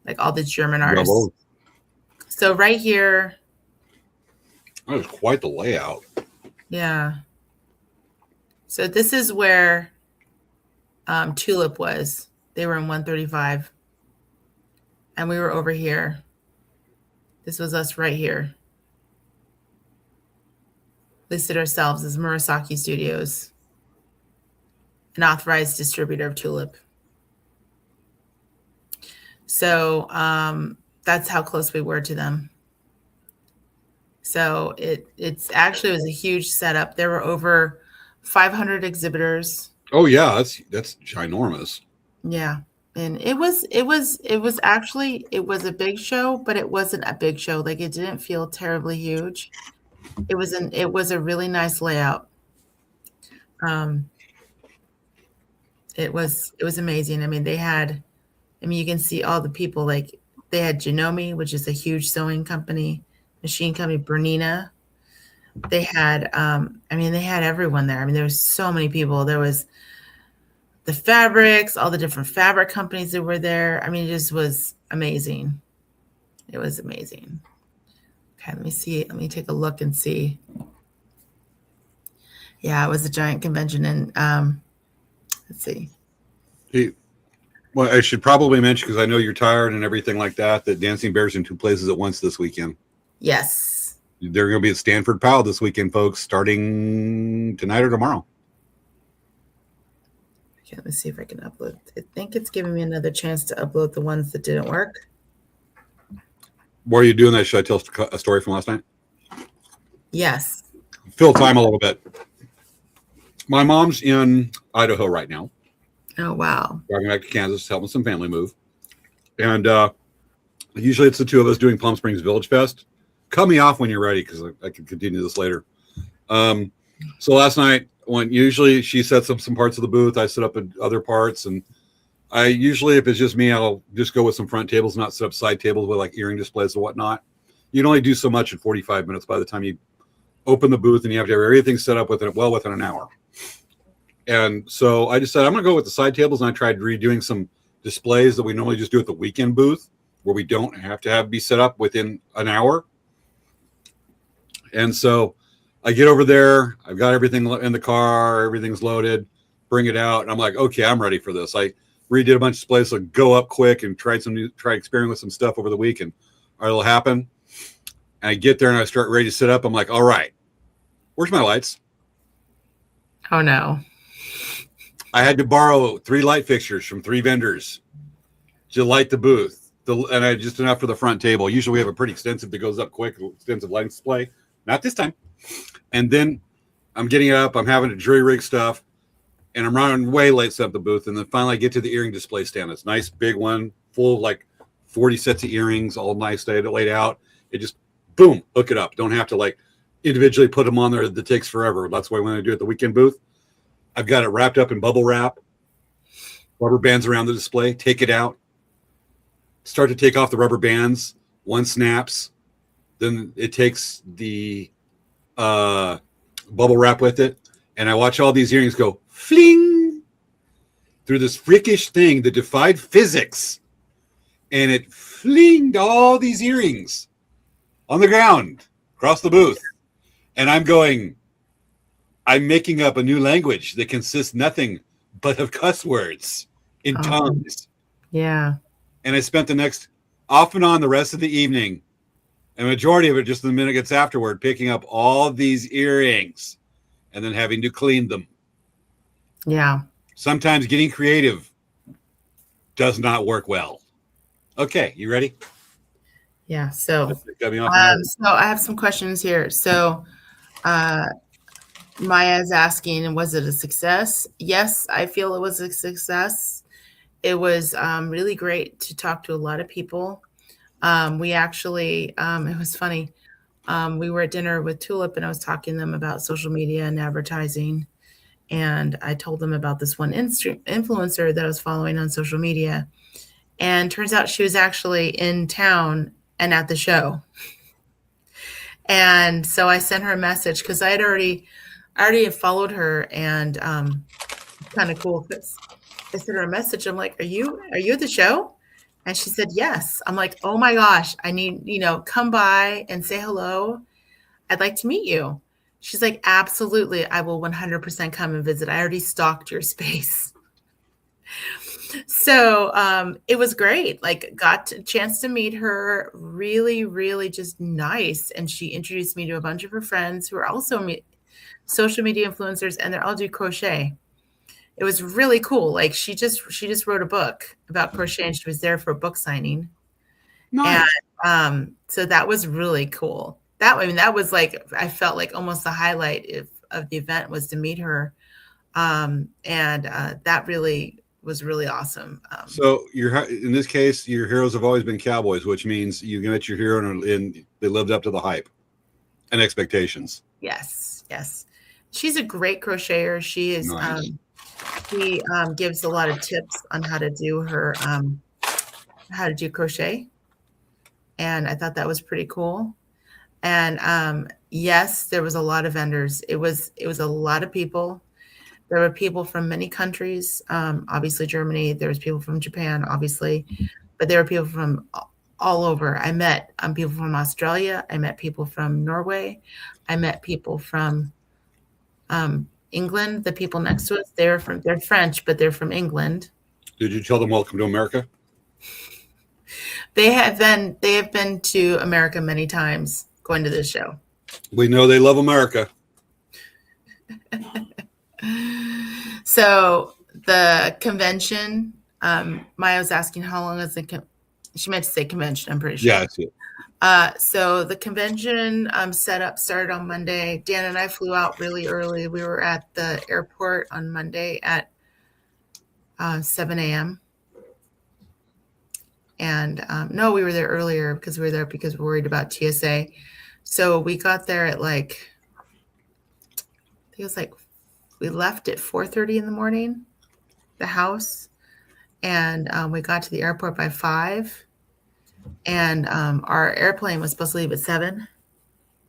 like all the German artists. Bravo. So right here. That was quite the layout. Yeah. So this is where Tulip was. They were in 135. And we were over here. This was us right here. Listed ourselves as Murasaki Studios, an authorized distributor of Tulip. So that's how close we were to them. So it was a huge setup. There were over 500 exhibitors. Oh yeah, that's ginormous. Yeah. And it was actually, it was a big show, but it wasn't a big show. Like, it didn't feel terribly huge. It was a really nice layout. Um, it was amazing. I mean, you can see all the people, like they had Janome, which is a huge sewing company, machine company, Bernina. They had they had everyone there. I mean, there was so many people. There was the fabrics, all the different fabric companies that were there. I mean, it just was amazing. It was amazing. Okay, let me see. Let me take a look and see. Yeah, it was a giant convention, and let's see. Well, I should probably mention, because I know you're tired and everything like that, that Dancing Bears in two places at once this weekend. Yes. They're going to be at Stanford Powell this weekend, folks, starting tonight or tomorrow. Okay, let me see if I can upload. I think it's giving me another chance to upload the ones that didn't work. While are you doing that, should I tell a story from last night? Yes. Fill time a little bit. My mom's in Idaho right now. Oh, wow. Driving back to Kansas, helping some family move. And usually it's the two of us doing Palm Springs Village Fest. Cut me off when you're ready, because I can continue this later. So last night, when usually she sets up some parts of the booth, I set up other parts. And I usually, if it's just me, I'll just go with some front tables, not set up side tables with like earring displays and whatnot. You can only do so much in 45 minutes by the time you open the booth, and you have to have everything set up within an hour. And so I just said, I'm going to go with the side tables. And I tried redoing some displays that we normally just do at the weekend booth, where we don't have to be set up within an hour. And so I get over there. I've got everything in the car. Everything's loaded. Bring it out. And I'm like, okay, I'm ready for this. I redid a bunch of displays. So go up quick and try experimenting with some stuff over the week. And all right, it'll happen. And I get there and I start ready to sit up. I'm like, all right, where's my lights? Oh, no. I had to borrow 3 light fixtures from 3 vendors to light the booth. And I just enough for the front table. Usually we have a pretty extensive that goes up quick, extensive lighting display. Not this time. And then I'm getting up. I'm having to jury rig stuff. And I'm running way late set up the booth. And then finally I get to the earring display stand. It's a nice big one, full of like 40 sets of earrings, all nice laid out. It just, boom, hook it up. Don't have to like individually put them on there. That takes forever. That's why when I do it at the weekend booth, I've got it wrapped up in bubble wrap, rubber bands around the display, take it out, start to take off the rubber bands, one snaps, then it takes the bubble wrap with it, and I watch all these earrings go fling through this freakish thing that defied physics, and it flinged all these earrings on the ground across the booth, and I'm making up a new language that consists nothing but of cuss words in tongues. Yeah. And I spent the next off and on the rest of the evening, and majority of it just the minute gets afterward, picking up all these earrings and then having to clean them. Yeah. Sometimes getting creative does not work well. Okay, you ready? Yeah. So, Got me off so I have some questions here. So, Maya's asking, was it a success? Yes, I feel it was a success. It was really great to talk to a lot of people. We actually, it was funny. We were at dinner with Tulip, and I was talking to them about social media and advertising. And I told them about this one influencer that I was following on social media. And turns out she was actually in town and at the show. And so I sent her a message because I already had followed her, and kind of cool. I sent her a message. I'm like, are you at the show? And she said, yes. I'm like, oh my gosh, I need, come by and say hello. I'd like to meet you. She's like, absolutely. I will 100% come and visit. I already stalked your space. So it was great. Like, got a chance to meet her. Really, really just nice. And she introduced me to a bunch of her friends who are also social media influencers, and they're all do crochet. It was really cool. Like, she just wrote a book about crochet, and she was there for a book signing. Nice. And so that was really cool. That was like, I felt like almost the highlight of the event was to meet her. And that really was really awesome. So in this case, your heroes have always been cowboys, which means you met your hero and they lived up to the hype and expectations. Yes. She's a great crocheter. She is. Nice. She gives a lot of tips on how to do crochet, and I thought that was pretty cool. And yes, there was a lot of vendors. It was a lot of people. There were people from many countries, obviously Germany. There was people from Japan, obviously, but there were people from all over. I met people from Australia. I met people from Norway. I met people from England. The people next to us, they're French, but they're from England. Did you tell them welcome to America? They have been to America many times going to this show. We know they love America. So the convention, Maya was asking how long is she meant to say convention, I'm pretty sure. Yeah, that's it. So the convention setup started on Monday. Dan and I flew out really early. We were at the airport on Monday at 7 a.m. And no, we were there earlier because we were worried about TSA. So we got there at I think it was we left at 4:30 in the morning, the house, and we got to the airport by 5. And our airplane was supposed to leave at 7,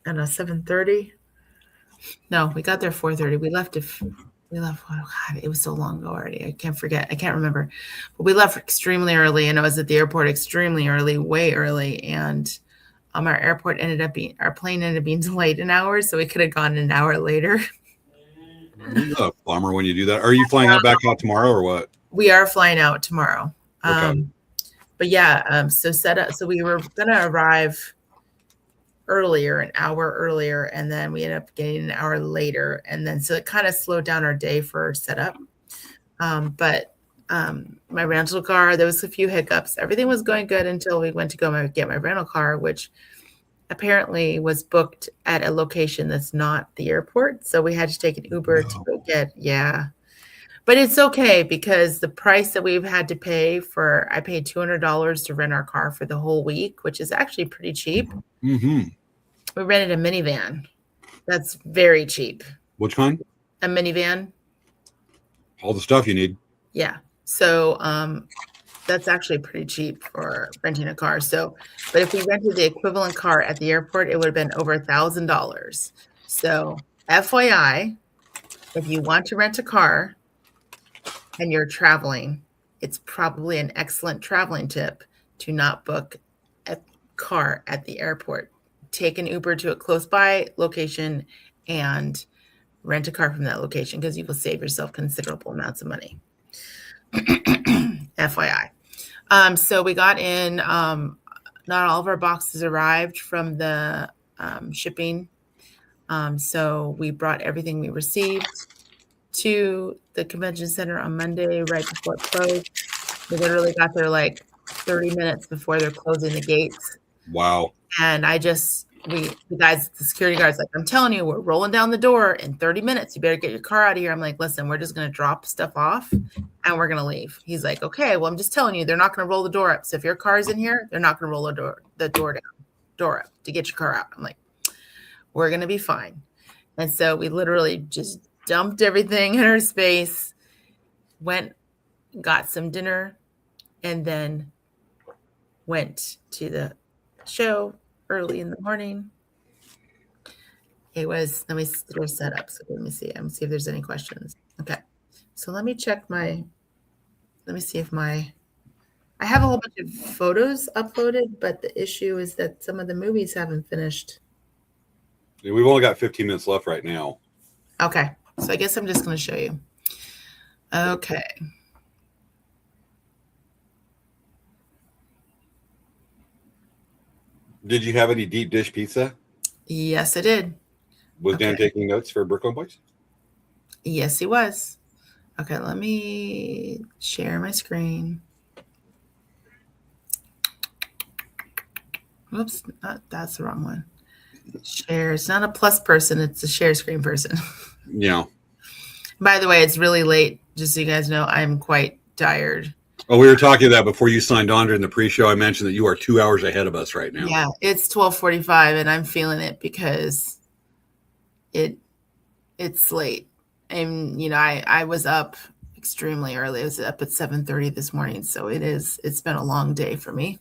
and 7:30. No, we got there 4:30. We left. Oh God, it was so long ago already. I can't remember. But we left extremely early, and I was at the airport extremely early, way early. And our plane ended up being delayed an hour, so we could have gone an hour later. It's a bummer when you do that. Are you flying back out tomorrow or what? We are flying out tomorrow. Okay. But yeah, so we were gonna arrive earlier, an hour earlier, and then we ended up getting an hour later, and then so it kind of slowed down our day for setup. But my rental car, there was a few hiccups. Everything was going good until we went to go get my rental car, which apparently was booked at a location that's not the airport. So we had to take an Uber to go get, But it's okay because the price that we've had to pay I paid $200 to rent our car for the whole week, which is actually pretty cheap. Mm-hmm. We rented a minivan. That's very cheap. Which kind? A minivan. All the stuff you need. Yeah. So that's actually pretty cheap for renting a car. So, but if we rented the equivalent car at the airport, it would have been over $1,000. So FYI, if you want to rent a car and you're traveling, it's probably an excellent traveling tip to not book a car at the airport. Take an Uber to a close by location and rent a car from that location because you will save yourself considerable amounts of money. FYI. So we got in, not all of our boxes arrived from the shipping. So we brought everything we received to the convention center on Monday, right before it closed. We literally got there 30 minutes before they're closing the gates. Wow. And the security guard's like, I'm telling you, we're rolling down the door in 30 minutes. You better get your car out of here. I'm like, listen, we're just going to drop stuff off and we're going to leave. He's like, okay, well, I'm just telling you, they're not going to roll the door up. So if your car's in here, they're not going to roll the door up to get your car out. I'm like, we're going to be fine. And so we literally just dumped everything in our space, got some dinner, and then went to the show early in the morning. It was, let me set up. So let me see if there's any questions. Okay. So let me see if I have a whole bunch of photos uploaded, but the issue is that some of the movies haven't finished. Yeah, we've only got 15 minutes left right now. Okay. So I guess I'm just going to show you. Okay. Did you have any deep dish pizza? Yes, I did. Was Dan taking notes for Brooklyn Boys? Yes, he was. Okay, let me share my screen. Oops, that's the wrong one. Share. It's not a plus person. It's a share screen person. Yeah. By the way, it's really late. Just so you guys know, I'm quite tired. Oh, we were talking about before you signed on during the pre-show. I mentioned that you are 2 hours ahead of us right now. Yeah, it's 12:45 and I'm feeling it because it's late. And I was up extremely early. I was up at 7:30 this morning, so it's been a long day for me.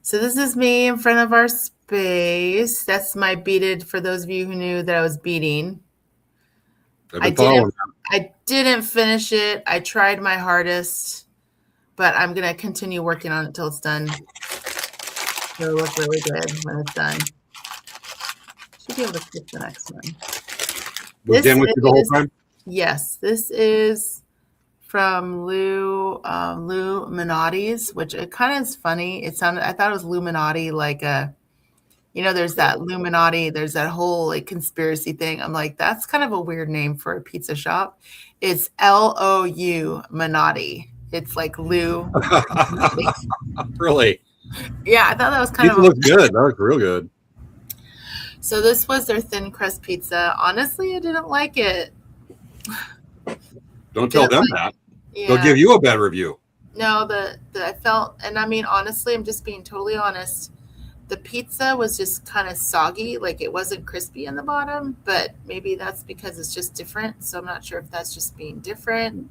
So this is me in front of our space. That's my beaded, for those of you who knew that I was beading. I didn't finish it. I tried my hardest, but I'm going to continue working on it till it's done. It'll look really good when it's done. Should be able to skip the next one. Was Dan with you the whole time? Yes, this is from Lou Minotti's, which it kind of is funny. I thought it was Illuminati, like there's that Illuminati, there's that whole like conspiracy thing. I'm like, that's kind of a weird name for a pizza shop. It's Lou Minotti. It's like Lou. Really? Yeah, I thought that was kind pizza of looked good. That looked real good. So this was their thin crust pizza. Honestly, I didn't like it. Don't tell them that. Yeah. They'll give you a bad review. No, I felt, and I mean, honestly, I'm just being totally honest. The pizza was just kind of soggy, like it wasn't crispy in the bottom, but maybe that's because it's just different. So I'm not sure if that's just being different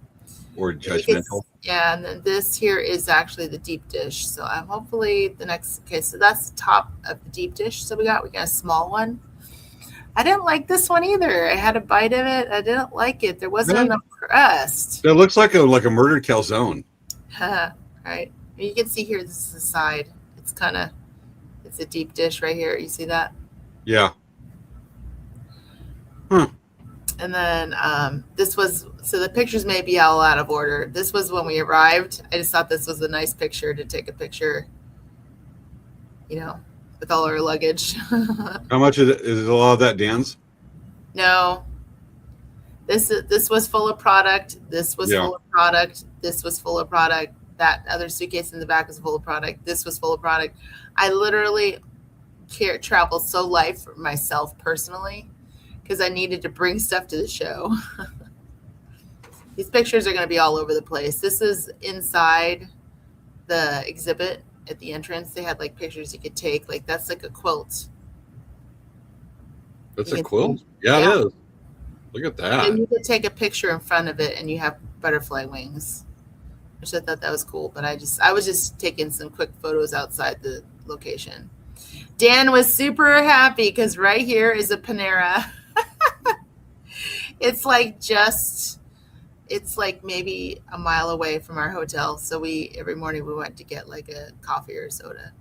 or judgmental. Yeah, and then this here is actually the deep dish. So I'm hopefully so that's the top of the deep dish. So we got a small one. I didn't like this one either. I had a bite of it. I didn't like it. There wasn't enough crust. It looks like a murdered calzone. Right. You can see here, this is the side. It's a deep dish right here. You see that? Yeah. And then this was, so the pictures may be all out of order. This was when we arrived. I just thought this was a nice picture to take a picture, with all our luggage. How much is it a lot of that, Dan's? No. This was full of product. This was full of product. This was full of product. That other suitcase in the back was full of product. This was full of product. I literally traveled so light for myself personally because I needed to bring stuff to the show. These pictures are going to be all over the place. This is inside the exhibit at the entrance. They had like pictures you could take. Like that's like a quilt. That's a quilt? Yeah, it is. Look at that. And you could take a picture in front of it and you have butterfly wings, which I thought that was cool. But I was just taking some quick photos outside the location. Dan was super happy because right here is a Panera. It's like maybe a mile away from our hotel. So every morning we went to get like a coffee or soda.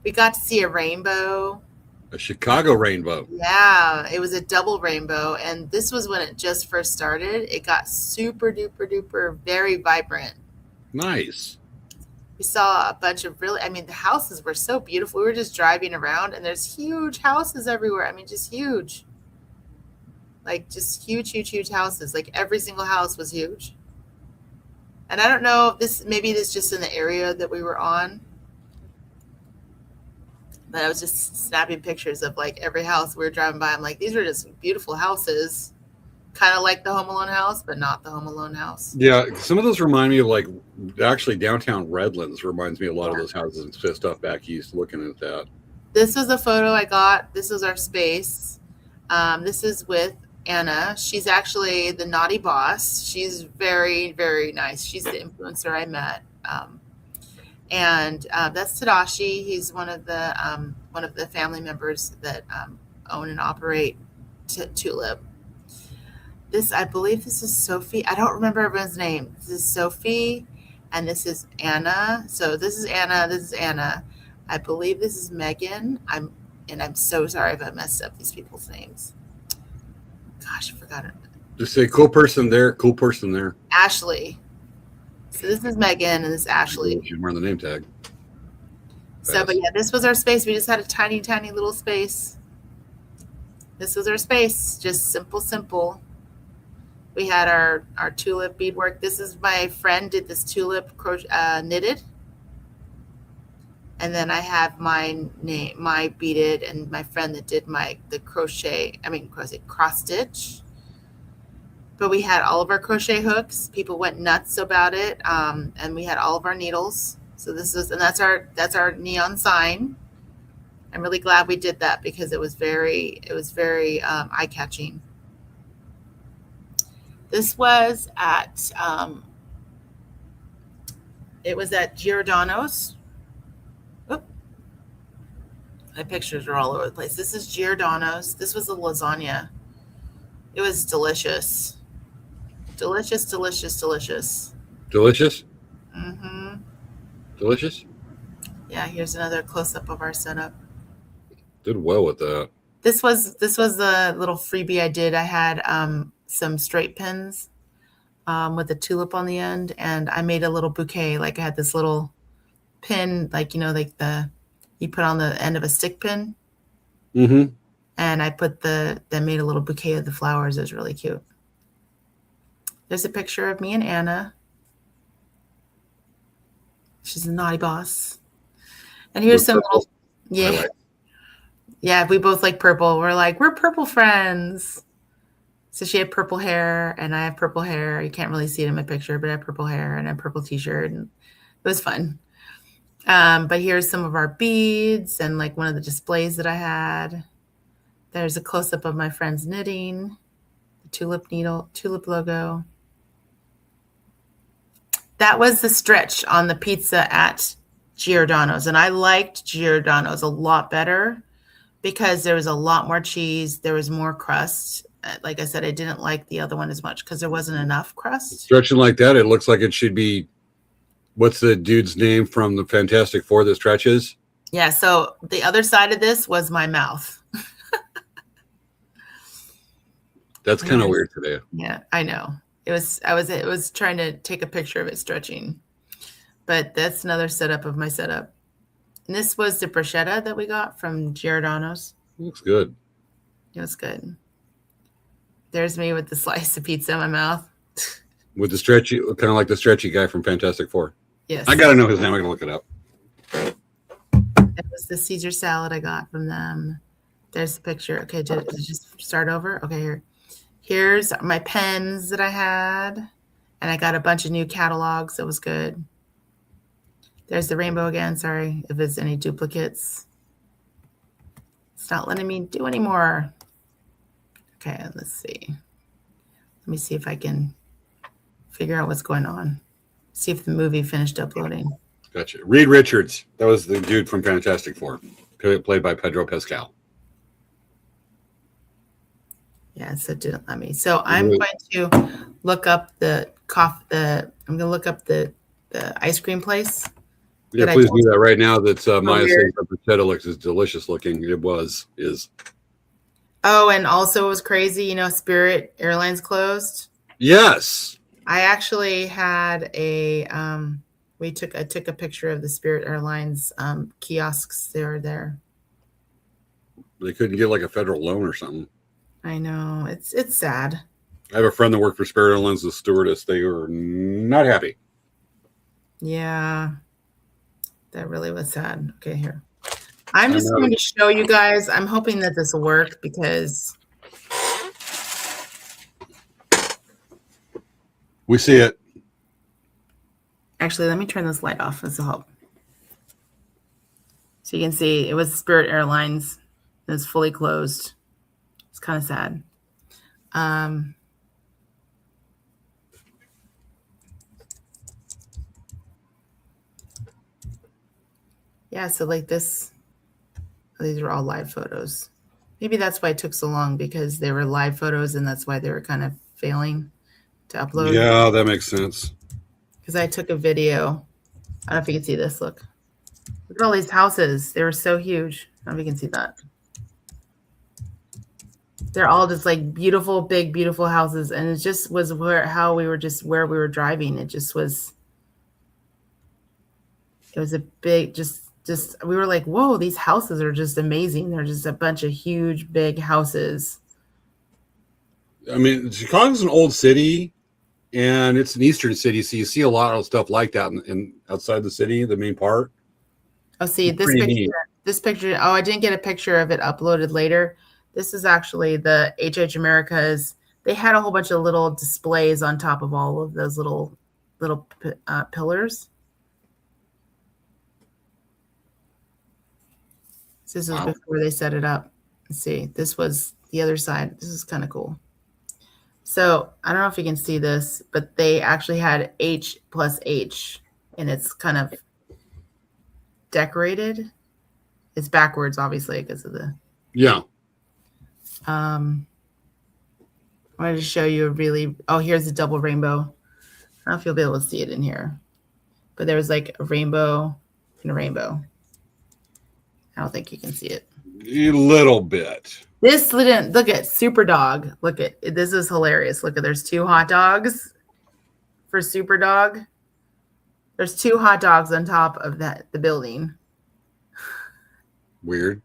We got to see a rainbow. A Chicago rainbow. Yeah, it was a double rainbow. And this was when it just first started. It got super duper duper very vibrant. Nice. We saw a bunch of the houses were so beautiful. We were just driving around and there's huge houses everywhere. I mean, just huge. Like just huge, huge, huge houses. Like every single house was huge. And I don't know if maybe this just in the area that we were on. But I was just snapping pictures of like every house we were driving by. I'm like, these are just beautiful houses. Kind of like the Home Alone house, but not the Home Alone house. Yeah, some of those remind me of like actually downtown Redlands reminds me a lot of those houses and stuff back east looking at that. This was a photo I got. This was our space. This is with Anna. She's actually the naughty boss. She's very, very nice. She's the influencer I met. And that's Tadashi. He's one of the family members that own and operate Tulip. I believe this is Sophie. I don't remember everyone's name. This is Sophie, and this is Anna. So this is Anna. This is Anna. I believe this is Megan. I'm so sorry if I messed up these people's names. Gosh, I forgot it. Just say cool person there, cool person there. Ashley. So this is Megan, and this is Ashley. She's wearing the name tag. So, but yeah, this was our space. We just had a tiny, tiny little space. This was our space. Just simple. We had our tulip beadwork. This is my friend did this tulip knitted. And then I have my beaded, and my friend that did the cross stitch. But we had all of our crochet hooks. People went nuts about it, and we had all of our needles. So that's our neon sign. I'm really glad we did that because it was very eye catching. This was at it was at Giordano's. Oop. My pictures are all over the place. This is Giordano's. This was a lasagna. It was delicious. Delicious, delicious, delicious. Delicious? Mm-hmm. Delicious? Yeah, here's another close-up of our setup. Did well with that. This was the little freebie I did. I had some straight pins with a tulip on the end, and I made a little bouquet. Like I had this little pin, like you put on the end of a stick pin. Mm-hmm. And I made a little bouquet of the flowers. It was really cute. There's a picture of me and Anna. She's a naughty boss. And here's With some purple little, highlight. yeah, we both like purple. We're purple friends. So she had purple hair and I have purple hair. You can't really see it in my picture, but I have purple hair and a purple t-shirt, and it was fun. But here's some of our beads and like one of the displays that I had. There's a close-up of my friend's knitting, the tulip logo. That was the stretch on the pizza at Giordano's, and I liked Giordano's a lot better because there was a lot more cheese. There was more crust. Like I said, I didn't like the other one as much because there wasn't enough crust. Stretching like that, it looks like it should be, what's the dude's name from the Fantastic Four that stretches? Yeah, so the other side of this was my mouth. That's kind of weird today. Yeah, I know. It was trying to take a picture of it stretching. But that's another setup of my setup. And this was the bruschetta that we got from Giordano's. Looks good. It was good. There's me with the slice of pizza in my mouth. With the stretchy, kind of like the stretchy guy from Fantastic Four. Yes. I got to know his name. I got to look it up. It was the Caesar salad I got from them. There's the picture. Okay, did it just start over? Okay, here. Here's my pens that I had. And I got a bunch of new catalogs. It was good. There's the rainbow again. Sorry if there's any duplicates. It's not letting me do anymore. Okay, let's see. Let me see if I can figure out what's going on. See if the movie finished uploading. Gotcha. Reed Richards. That was the dude from Fantastic Four, played by Pedro Pascal. Yeah, so it didn't let me. So I'm going to look up the ice cream place. Yeah, please do that right now. That's Maya saying the bruschetta looks is delicious looking. It is. Oh, and also it was crazy. Spirit Airlines closed. Yes. I actually had I took a picture of the Spirit Airlines kiosks. They were there. They couldn't get like a federal loan or something. I know. It's sad. I have a friend that worked for Spirit Airlines, the stewardess. They were not happy. Yeah. That really was sad. Okay, here. I'm just going to show you guys. I'm hoping that this will work because we see it. Actually, let me turn this light off. This will help. So you can see it was Spirit Airlines. It's fully closed. It's kind of sad. Yeah, so like this, these are all live photos. Maybe that's why it took so long, because they were live photos and that's why they were kind of failing to upload. Yeah, that makes sense. Because I took a video. I don't know if you can see this. Look at all these houses. They were so huge. I don't know if you can see that. They're all just like beautiful, big, beautiful houses. And it just was where we were driving. It was a big, we were like, whoa, these houses are just amazing. They're just a bunch of huge, big houses. I mean, Chicago's an old city and it's an eastern city. So you see a lot of stuff like that in outside the city, the main part. Oh, see this picture. Oh, I didn't get a picture of it uploaded later. This is actually the H.H. America's they had a whole bunch of little displays on top of all of those little pillars. So this was before they set it up. Let's see. This was the other side. This is kind of cool. So I don't know if you can see this, but they actually had H plus H, and it's kind of decorated. It's backwards, obviously, because of the. Yeah. I wanted to show you a really. Oh, here's a double rainbow. I don't know if you'll be able to see it in here, but there was like a rainbow and a rainbow. I don't think you can see it. A little bit. This didn't look at Super Dog. Look at this is hilarious. Look at there's 2 hot dogs for Super Dog. There's 2 hot dogs on top of the building. Weird.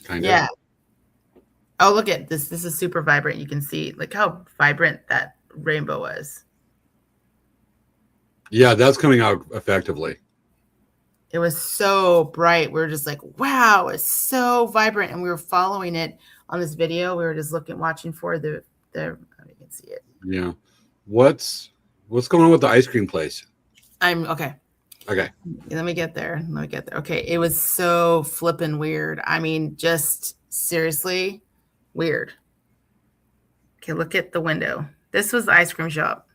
Kind of. Yeah. Oh, look at this. This is super vibrant. You can see like how vibrant that rainbow was. Yeah, that's coming out effectively. It was so bright. We were just like, wow, it's so vibrant. And we were following it on this video. We were just watching for the you can see it. Yeah. What's going on with the ice cream place? I'm okay. Okay. Let me get there. Okay. It was so flippin' weird. I mean, just seriously weird. Okay, look at the window. This was the ice cream shop.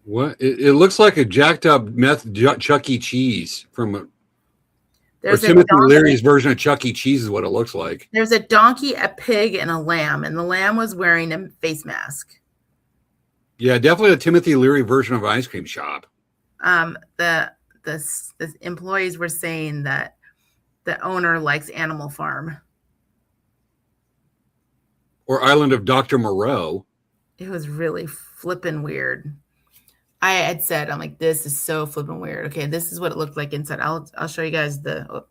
What? It looks like a jacked up meth Chuck E. Cheese from Timothy Leary's version of Chuck E. Cheese is what it looks like. There's a donkey, a pig, and a lamb, and the lamb was wearing a face mask. Yeah, definitely a Timothy Leary version of an ice cream shop. The employees were saying that the owner likes Animal Farm. Or Island of Dr. Moreau. It was really flippin' weird. I had said, I'm like, this is so flippin' weird. Okay, this is what it looked like inside. I'll show you guys the.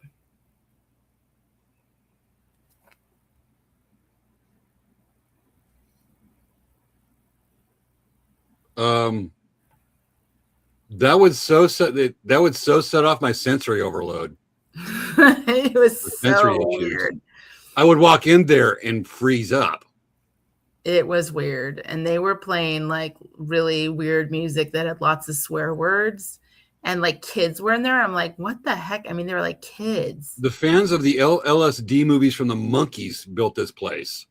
That would so set off my sensory overload. It was so weird. I would walk in there and freeze up. It was weird. And they were playing like really weird music that had lots of swear words. And like kids were in there. I'm like, what the heck? I mean, they were like kids. The fans of the LSD movies from the Monkees built this place.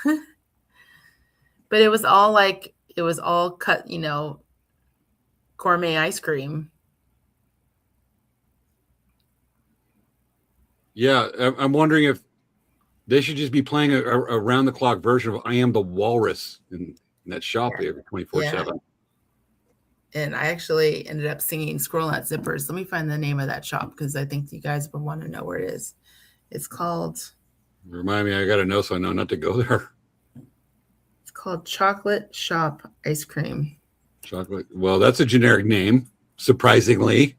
But it was all cut, gourmet ice cream. Yeah, I'm wondering if they should just be playing a round-the-clock version of I Am the Walrus in that shop there 24/7. And I actually ended up singing Squirrel Nut Zippers. Let me find the name of that shop because I think you guys would want to know where it is. It's called... Remind me, I got to know so I know not to go there. It's called Chocolate Shop Ice Cream. Chocolate. Well, that's a generic name, surprisingly.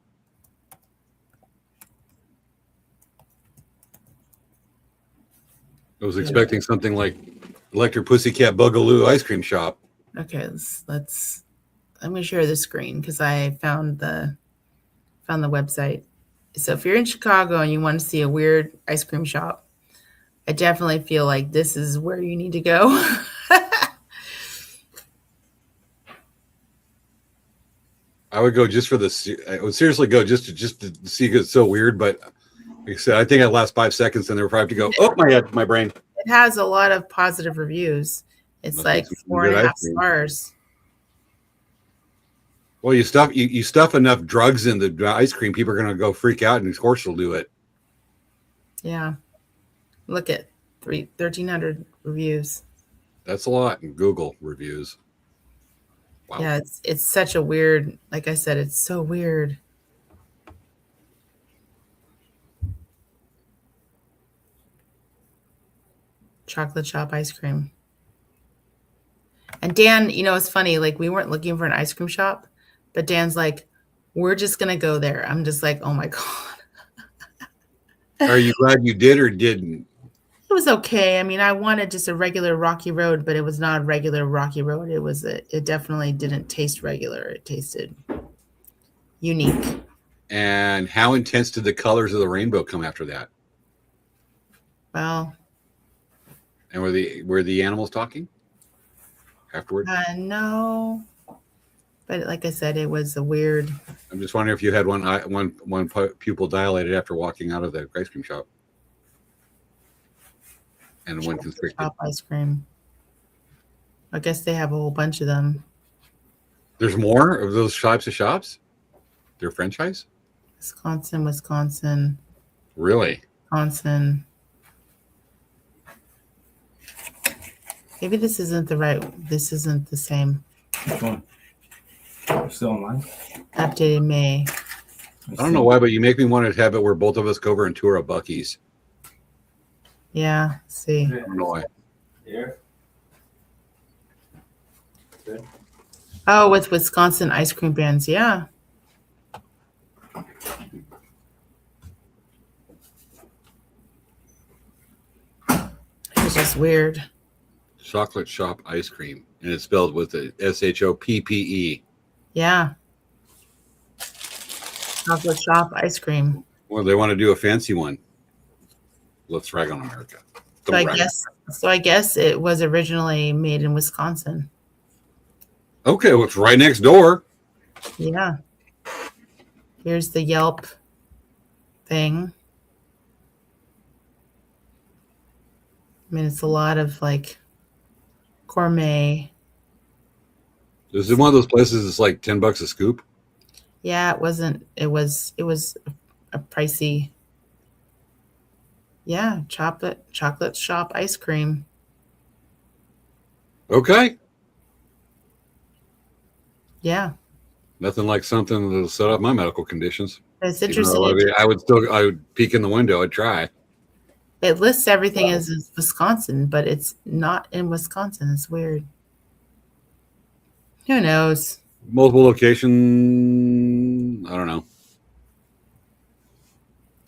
I was expecting something like Electric Pussycat Boogaloo Ice Cream Shop. Okay, let's. I'm going to share the screen because I found the website. So if you're in Chicago and you want to see a weird ice cream shop, I definitely feel like this is where you need to go. I would go just for this. I would seriously go just to see because it's so weird. But like I said, I think I'd last 5 seconds and then probably have to go. Oh, my head, my brain. It has a lot of positive reviews. It's like 4.5 stars. Well, you stuff enough drugs in the ice cream, people are going to go freak out, and of course you'll do it. Yeah. Look at 1,300 reviews. That's a lot in Google reviews. Wow. Yeah, it's such a weird, like I said, it's so weird. Chocolate shop ice cream. And Dan, it's funny, like we weren't looking for an ice cream shop, but Dan's like, we're just going to go there. I'm just like, oh my God. Are you glad you did or didn't? It was okay. I mean, I wanted just a regular rocky road, but it was not a regular rocky road. It definitely didn't taste regular. It tasted unique. And how intense did the colors of the rainbow come after that? Well, And were the animals talking afterward? no. But like I said, it was a weird. I'm just wondering if you had one pupil dilated after walking out of the ice cream shop, and one constricted. Shop ice cream. I guess they have a whole bunch of them. There's more of those types of shops? They're franchise? Wisconsin. Really? Wisconsin. Maybe this isn't the same. Which one? Still online? Updated May. I don't know why, but you make me want to have it where both of us go over and tour a Buc-ee's. Yeah, see. I don't know why. Here. Good. Oh, with Wisconsin ice cream brands, yeah. It was just weird. Chocolate Shop Ice Cream, and it's spelled with the SHOPPE. Yeah. Chocolate Shop ice cream. Well, they want to do a fancy one. Let's rag on America. So I guess it was originally made in Wisconsin. Okay, well, it's right next door. Yeah. Here's the Yelp thing. I mean, it's a lot of like gourmet. Is it one of those places that's like $10 a scoop? Yeah, it wasn't. It was a pricey. Yeah, chocolate shop ice cream. Okay. Yeah, Nothing like something that'll set up my medical conditions. it's Even interesting. though I would peek in the window. I'd try. It lists everything as Wisconsin, but it's not in Wisconsin. It's weird. Who knows? Multiple location. I don't know.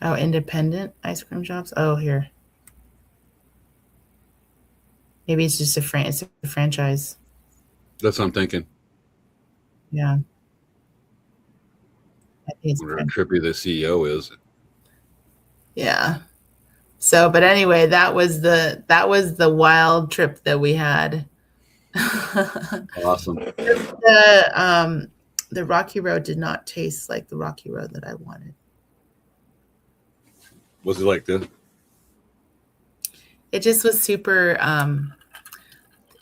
Oh, independent ice cream shops. Oh, here. Maybe it's just it's a franchise. That's what I'm thinking. Yeah. I think it's I wonder how trippy the CEO is. yeah. So, but anyway, that was the wild trip that we had. Awesome. The Rocky Road did not taste like the Rocky Road that I wanted. Was it like this? It just was super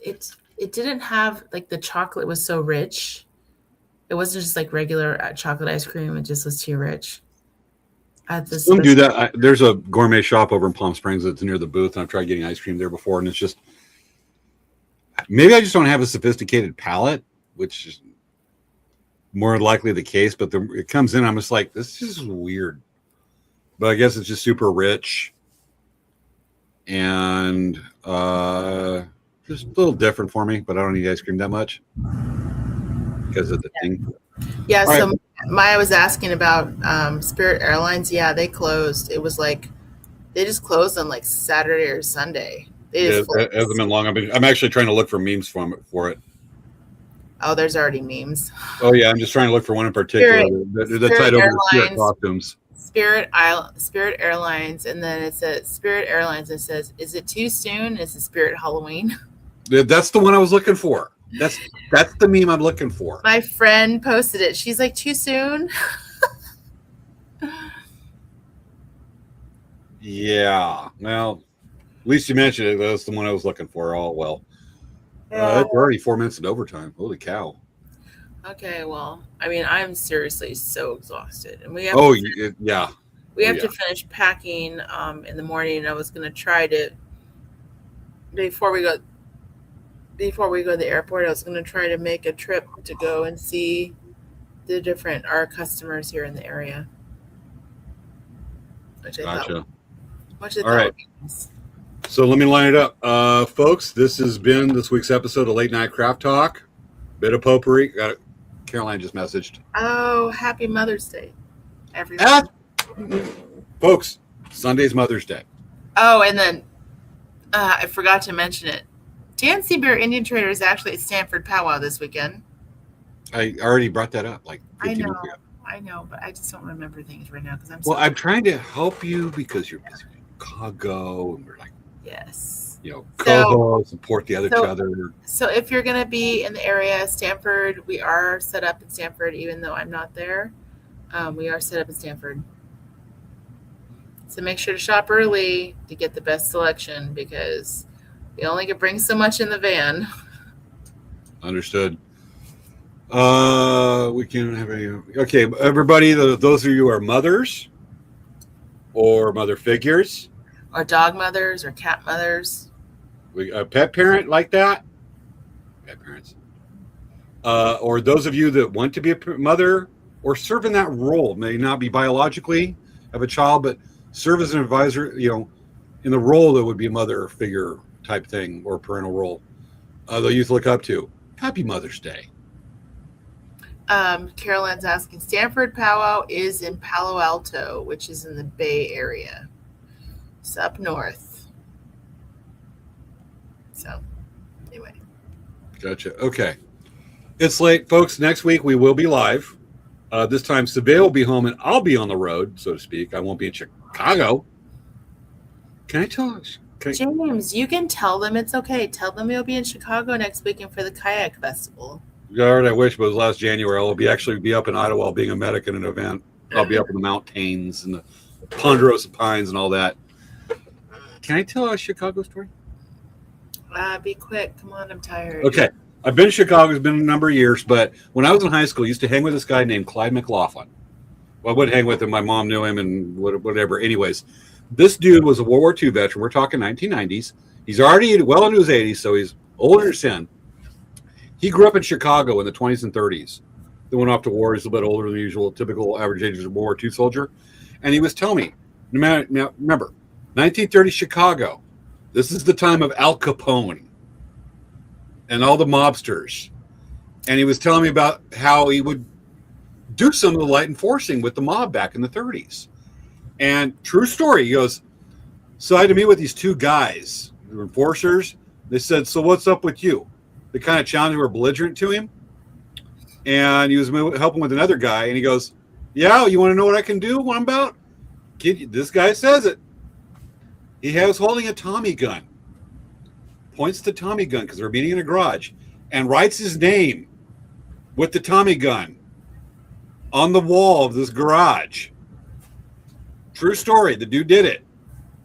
it didn't have like the chocolate was so rich. It wasn't just like regular chocolate ice cream. It just was too rich. Don't do that. There's a gourmet shop over in Palm Springs that's near the booth, and I've tried getting ice cream there before, and it's just maybe I just don't have a sophisticated palate, which is more likely the case. But it comes in, I'm just like, this is weird. But I guess it's just super rich and just a little different for me. But I don't eat ice cream that much because of the thing. Yeah, All so right. Maya was asking about Spirit Airlines. Yeah, they closed. It was like they just closed on like Saturday or Sunday. They just It hasn't been long. I'm actually trying to look for memes for it. Oh, there's already memes. Oh yeah, I'm just trying to look for one in particular. The title over the Spirit Airlines. costumes. Spirit Airlines, and then it says Spirit Airlines. It says, "Is it too soon? Is it Spirit Halloween?" That's the one I was looking for. That's the meme I'm looking for. My friend posted it. She's like, "Too soon?" Yeah. Well, at least you mentioned it. That's the one I was looking for. Oh well. Yeah. It's already 4 minutes of overtime. Holy cow. Okay, well, I mean, I'm seriously so exhausted, and we have Yeah. to finish packing in the morning. I was gonna try to before we go to the airport. I was gonna try to make a trip to go and see our customers here in the area. Which I thought All right. would be nice. So let me line it up. Folks, this has been this week's episode of Late Night Craft Talk. Bit of potpourri. Caroline just messaged. Oh, happy Mother's Day, everyone. Folks, Sunday's Mother's Day. Oh, and then I forgot to mention it. Dan Seabear Indian Trader is actually at Stanford Powwow this weekend. I already brought that up like 15 minutes ago. I know, but I just don't remember things right now because I'm trying to help you because you're busy. Chicago, and we're like, Yes. Coho, support the other. So if you're going to be in the area, Stanford, we are set up in Stanford, even though I'm not there. We are set up in Stanford. So make sure to shop early to get the best selection because we only can bring so much in the van. Understood. We can't have any. Okay, everybody, those of you who are mothers or mother figures, Or dog mothers or cat mothers. a pet parent like that, pet parents, or those of you that want to be a mother or serve in that role, may not be biologically have a child, but serve as an advisor, in the role that would be a mother figure type thing or parental role. The youth look up to. Happy Mother's Day. Carolyn's asking, Stanford Powwow is in Palo Alto, which is in the Bay Area. It's up north. So, anyway. Gotcha. Okay. It's late, folks. Next week we will be live. This time Svea will be home and I'll be on the road, so to speak. I won't be in Chicago. Can I tell us? James, you can tell them it's okay. Tell them you'll be in Chicago next weekend for the kayak festival. I wish, but it was last January. I'll be up in Ottawa being a medic in an event. I'll be up in the mountains and the Ponderosa Pines and all that. Can I tell a Chicago story? Be quick. Come on, I'm tired. Okay. I've been to Chicago. It's been a number of years, but when I was in high school, I used to hang with this guy named Clyde McLaughlin. Well, I would hang with him. My mom knew him and whatever. Anyways, this dude was a World War II veteran. We're talking 1990s. He's already well into his 80s, so he's older than sin. He grew up in Chicago in the 20s and 30s. Then went off to war. He's a little bit older than the usual, typical average age of a World War II soldier. And he was telling me, now remember, 1930 Chicago, this is the time of Al Capone and all the mobsters. And he was telling me about how he would do some of the light enforcing with the mob back in the 30s. And true story, he goes, so I had to meet with these two guys, the enforcers. They said, so what's up with you? They kind of challenged, were belligerent to him. And he was helping with another guy. And he goes, yeah, you want to know what I can do, what I'm about? Kid, this guy says it. He was holding a Tommy gun. Points to Tommy gun because they're meeting in a garage. And writes his name with the Tommy gun on the wall of this garage. True story. The dude did it.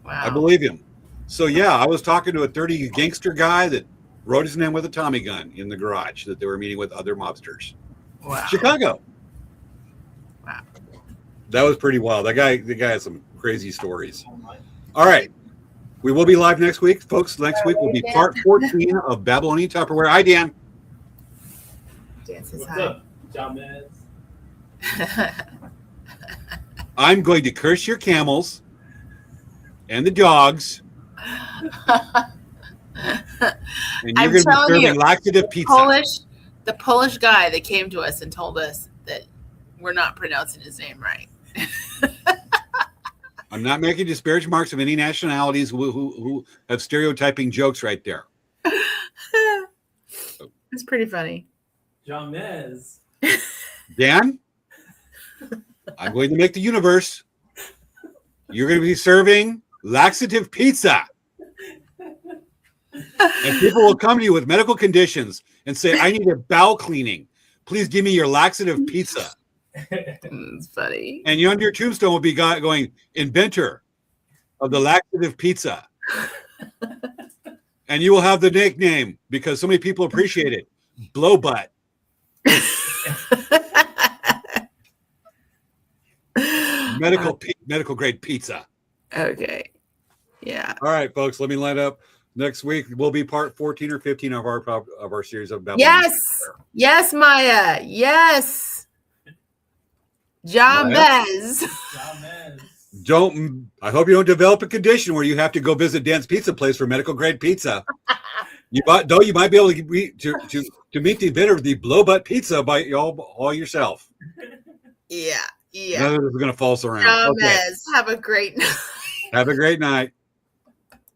Wow. I believe him. So, yeah, I was talking to a 30 gangster guy that wrote his name with a Tommy gun in the garage that they were meeting with other mobsters. Wow. Chicago. Wow. That was pretty wild. The guy has some crazy stories. All right. We will be live next week, folks. Next week will be part 14 of Babylonian Tupperware. Hi, Dan. Dan says What's hi. up, John Mez? I'm going to curse your camels and the dogs. And you're I'm going to be telling serving you, laxative pizza. The Polish guy that came to us and told us that we're not pronouncing his name right. I'm not making disparaging marks of any nationalities who have stereotyping jokes right there. It's pretty funny. John Mez. Dan, I'm going to make the universe. You're going to be serving laxative pizza. And people will come to you with medical conditions and say, I need a bowel cleaning. Please give me your laxative pizza. It's funny. And under your tombstone will be going, inventor of the laxative pizza. And you will have the nickname, because so many people appreciate it, Blow Butt. Medical grade pizza. Okay. Yeah. All right, folks, let me line up. Next week will be part 14 or 15 of our series of Babylon. Yes. Yes, Maya. Yes. John Bez. John Mez. I hope you don't develop a condition where you have to go visit Dan's Pizza Place for medical grade pizza. You might be able to meet the inventor of the blow butt pizza by all yourself. Yeah. Yeah. None of this is going to false around. John Okay. Bez. Have a great night. Have a great night.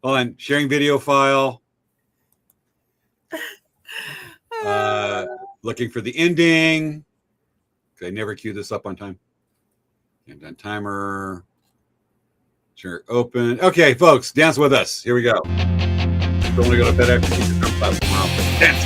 Hold on. Sharing video file. Looking for the ending. I never queue this up on time. And then timer. Sure. Open. Okay, folks, dance with us. Here we go. Don't want to go to bed after you come class tomorrow. Dance.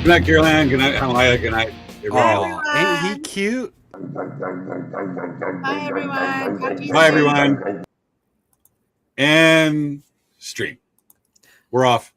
Good night, Caroline. Good night, Amaya. Good night, everyone. Bye, Ain't he everyone. cute? Bye, everyone. Talk to you Bye, soon. everyone. And stream. We're off.